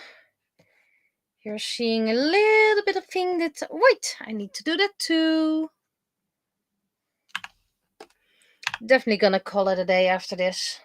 you're seeing a little bit of thing that, wait, I need to do that too. Definitely gonna call it a day after this.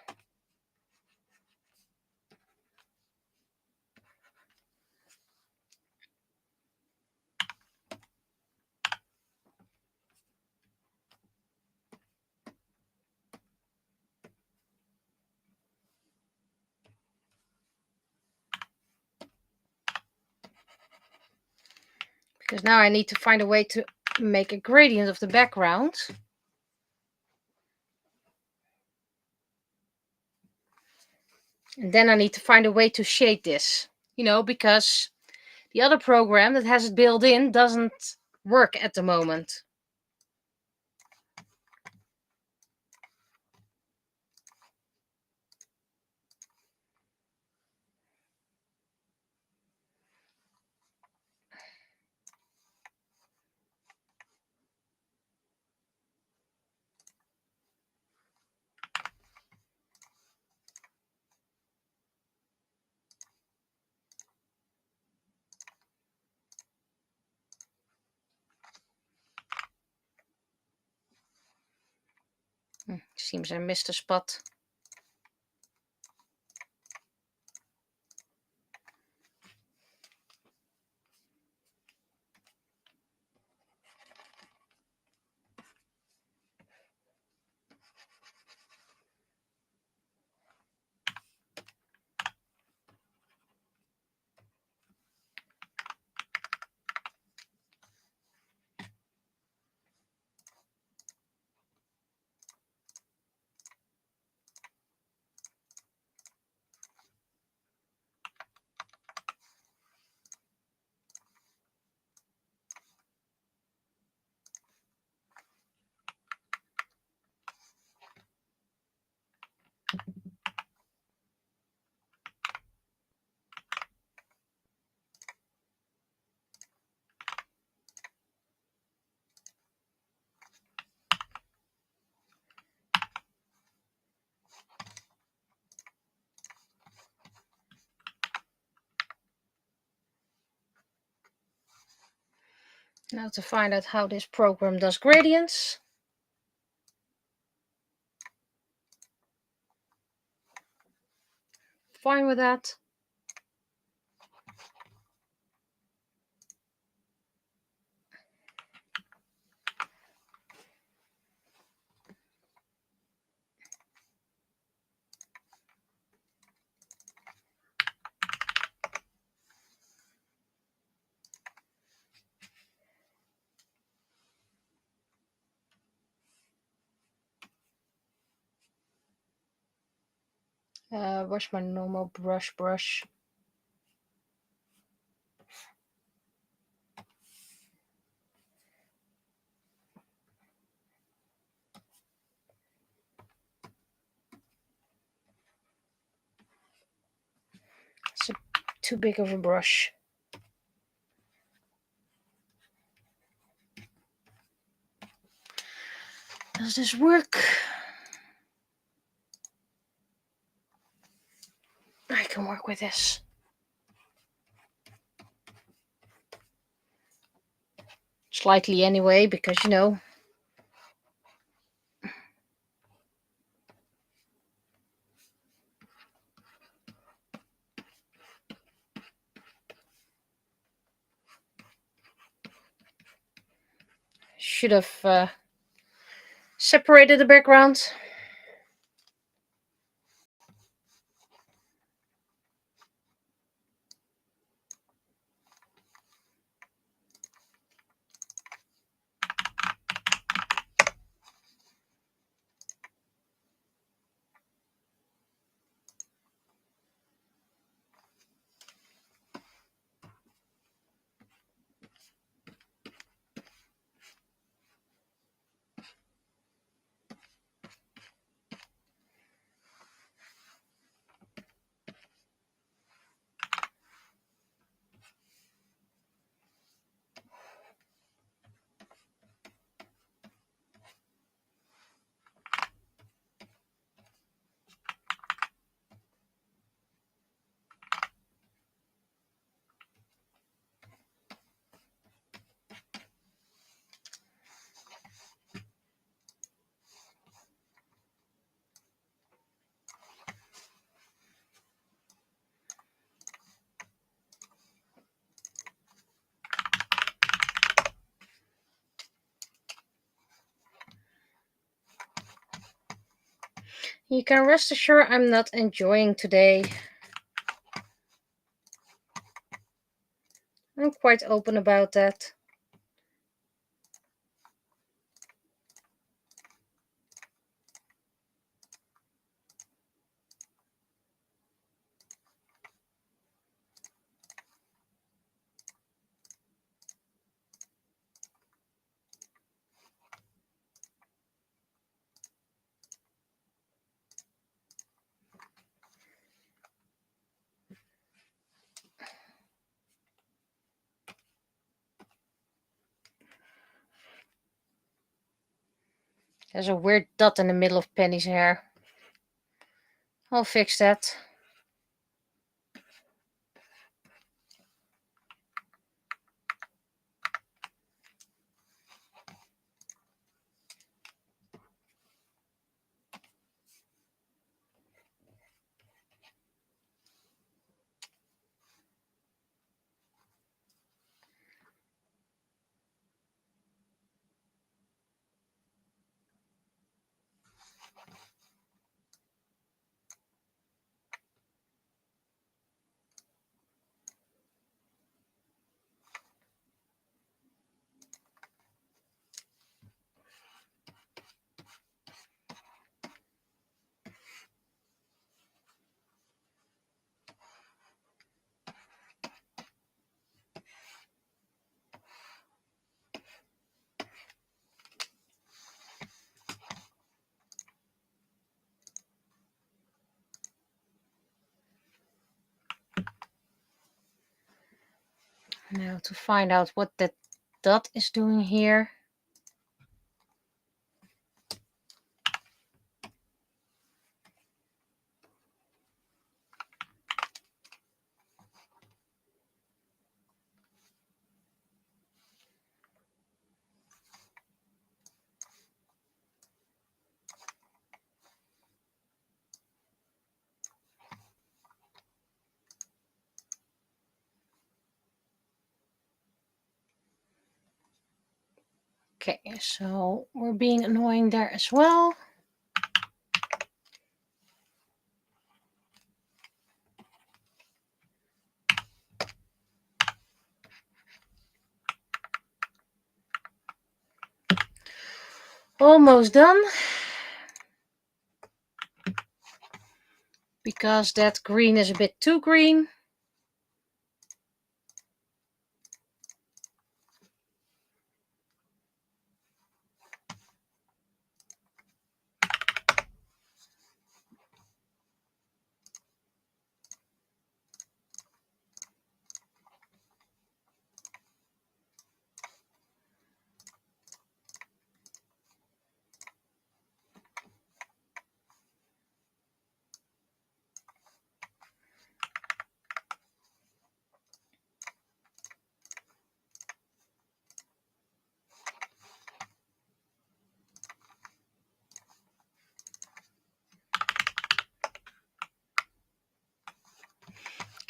Because now I need to find a way to make a gradient of the background. And then I need to find a way to shade this. You know, because the other program that has it built in doesn't work at the moment. Seems I missed a spot. Now to find out how this program does gradients. Fine with that. Where's my normal brush? It's too big of a brush. Does this work? I can work with this. Slightly anyway, because you know. Should have separated the background. You can rest assured I'm not enjoying today. I'm quite open about that. There's a weird dot in the middle of Penny's hair. I'll fix that. Now to find out what that dot is doing here. Okay, so we're being annoying there as well. Almost done. Because that green is a bit too green.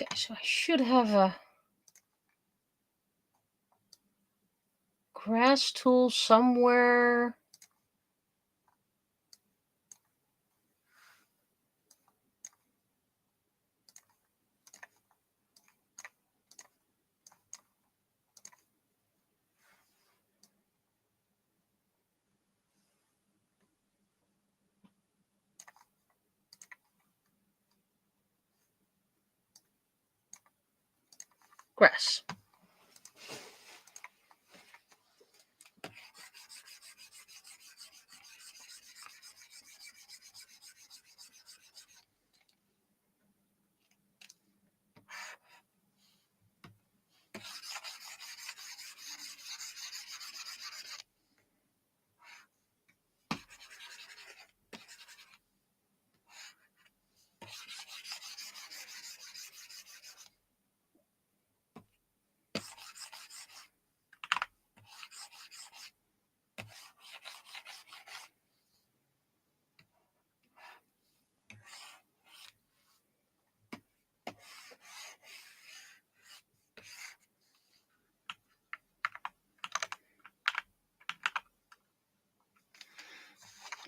Okay, so I should have a grass tool somewhere. Grass.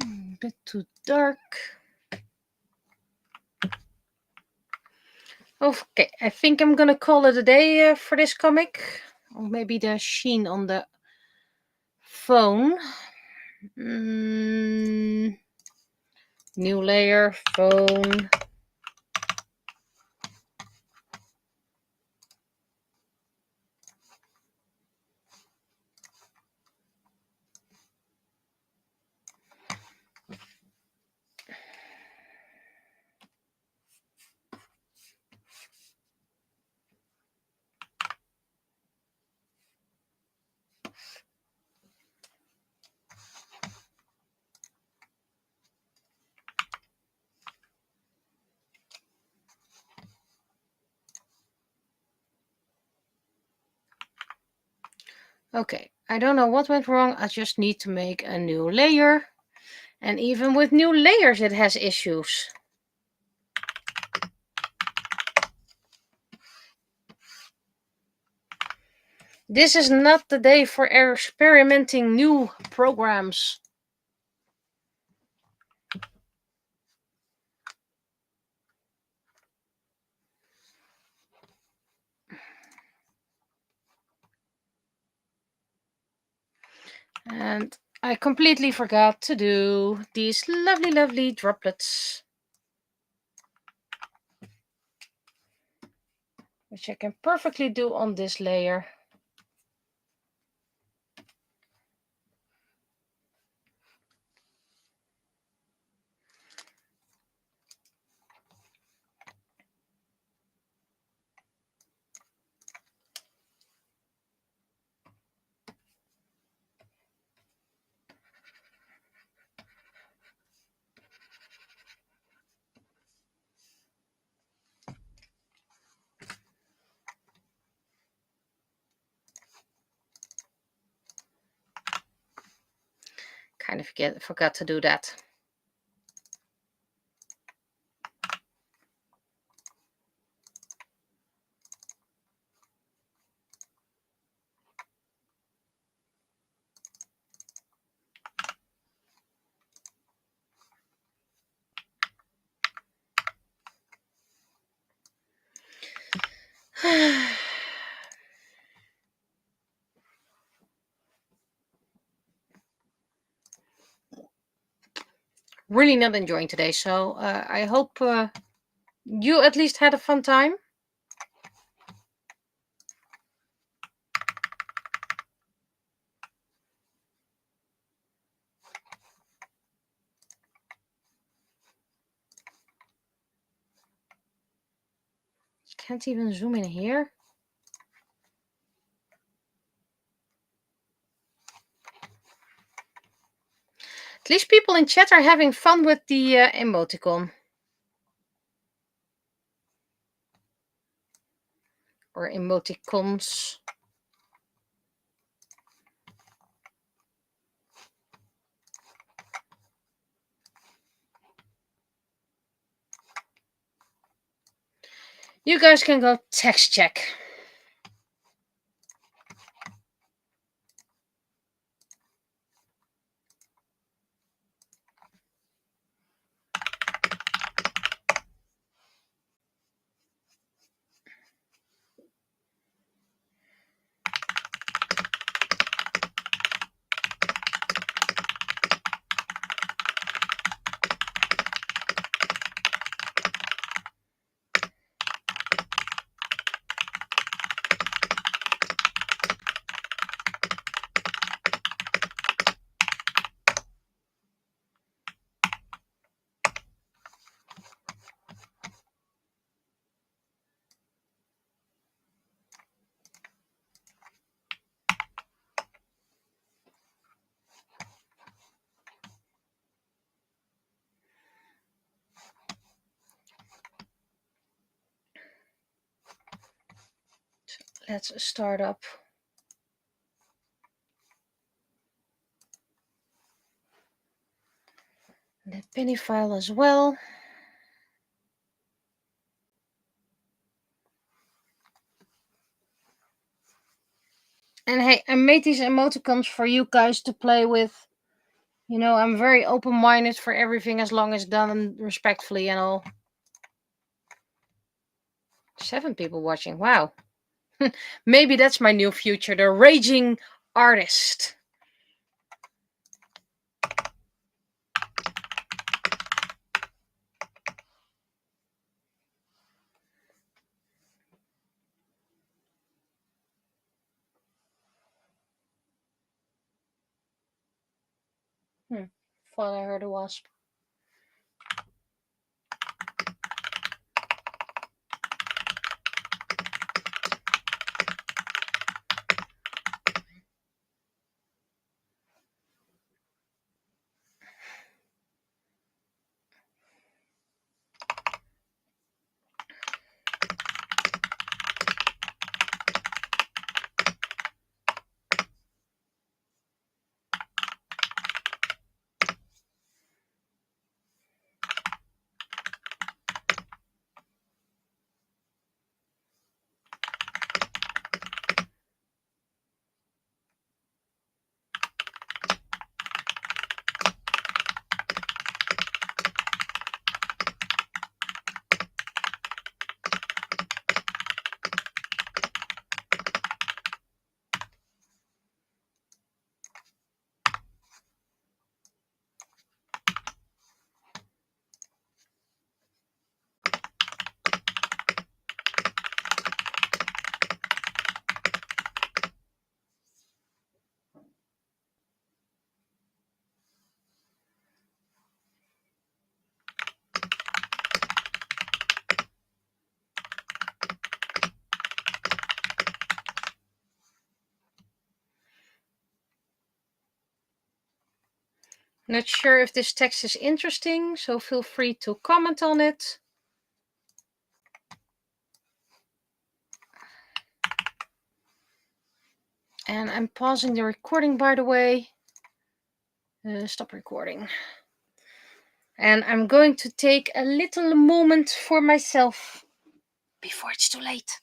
A bit too dark. Okay, I think I'm gonna call it a day for this comic. Or maybe the sheen on the phone. New layer, phone. Okay, I don't know what went wrong. I just need to make a new layer. And even with new layers, it has issues. This is not the day for experimenting new programs. And I completely forgot to do these lovely, lovely droplets, which I can perfectly do on this layer. Kind of forgot to do that. Really not enjoying today, so I hope you at least had a fun time. Can't even zoom in here. At least people in chat are having fun with the emoticon. Or emoticons. You guys can go text check. Let's start up. The penny file as well. And hey, I made these emoticons for you guys to play with. You know, I'm very open-minded for everything as long as done respectfully and all. 7 people watching. Wow. Maybe that's my new future. The raging artist. Thought I heard a wasp. Not sure if this text is interesting, so feel free to comment on it. And I'm pausing the recording, by the way. Stop recording. And I'm going to take a little moment for myself before it's too late.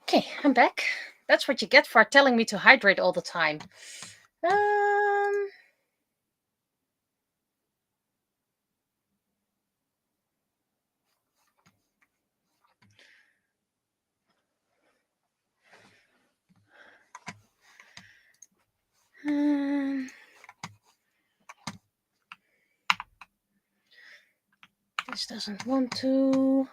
Okay, I'm back. That's what you get for telling me to hydrate all the time. This doesn't want to.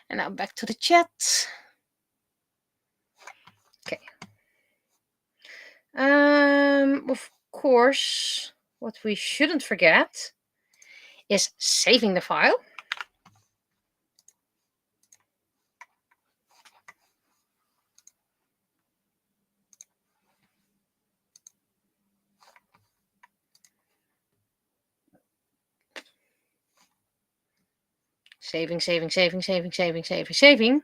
And now back to the chat. Okay. Of course, what we shouldn't forget is saving the file. Saving, saving, saving, saving, saving, saving, saving.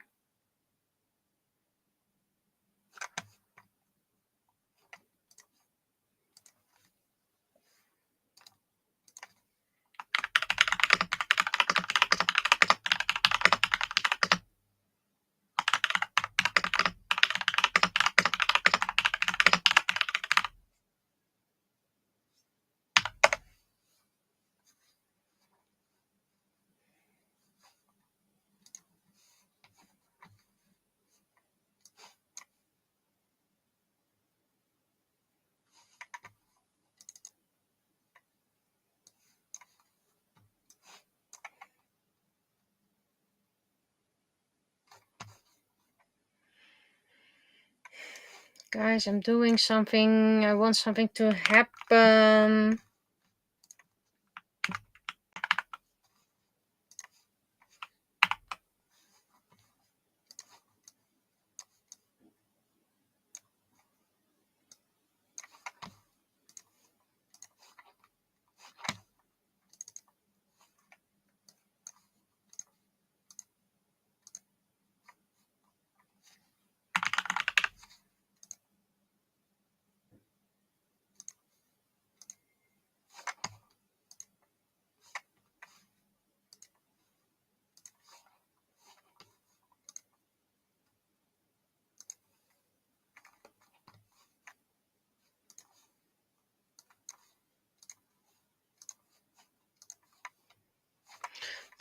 Guys, I'm doing something. I want something to happen.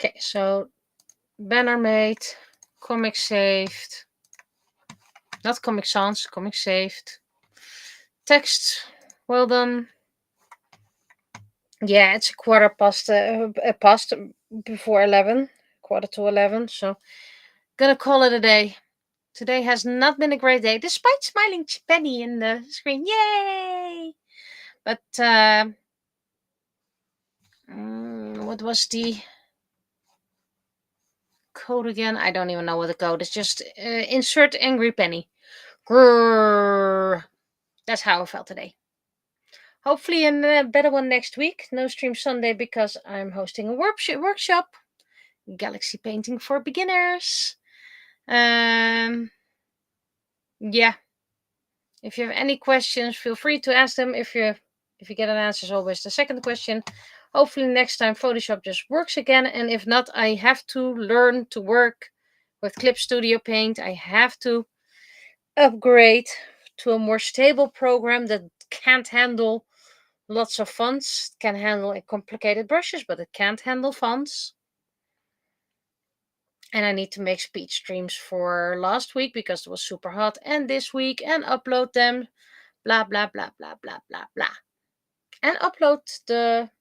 Okay, so banner made, comic saved. Not Comic Sans, comic saved. Text, well done. Yeah, it's a quarter past before 11, quarter to 11. So, gonna call it a day. Today has not been a great day, despite smiling Penny in the screen. Yay! But what was the code again? I don't even know what the code is. Just insert angry Penny. Grrr. That's how I felt today. Hopefully a better one next week. No stream Sunday because I'm hosting a workshop. Galaxy painting for beginners. Yeah. If you have any questions, feel free to ask them. If you get an answer, is always the second question. Hopefully next time Photoshop just works again. And if not, I have to learn to work with Clip Studio Paint. I have to upgrade to a more stable program that can't handle lots of fonts. It can handle complicated brushes, but it can't handle fonts. And I need to make speech streams for last week because it was super hot, and this week, and upload them. Blah, blah, blah, blah, blah, blah, blah. And upload the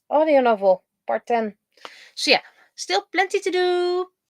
audio novel, part 10. So yeah, still plenty to do.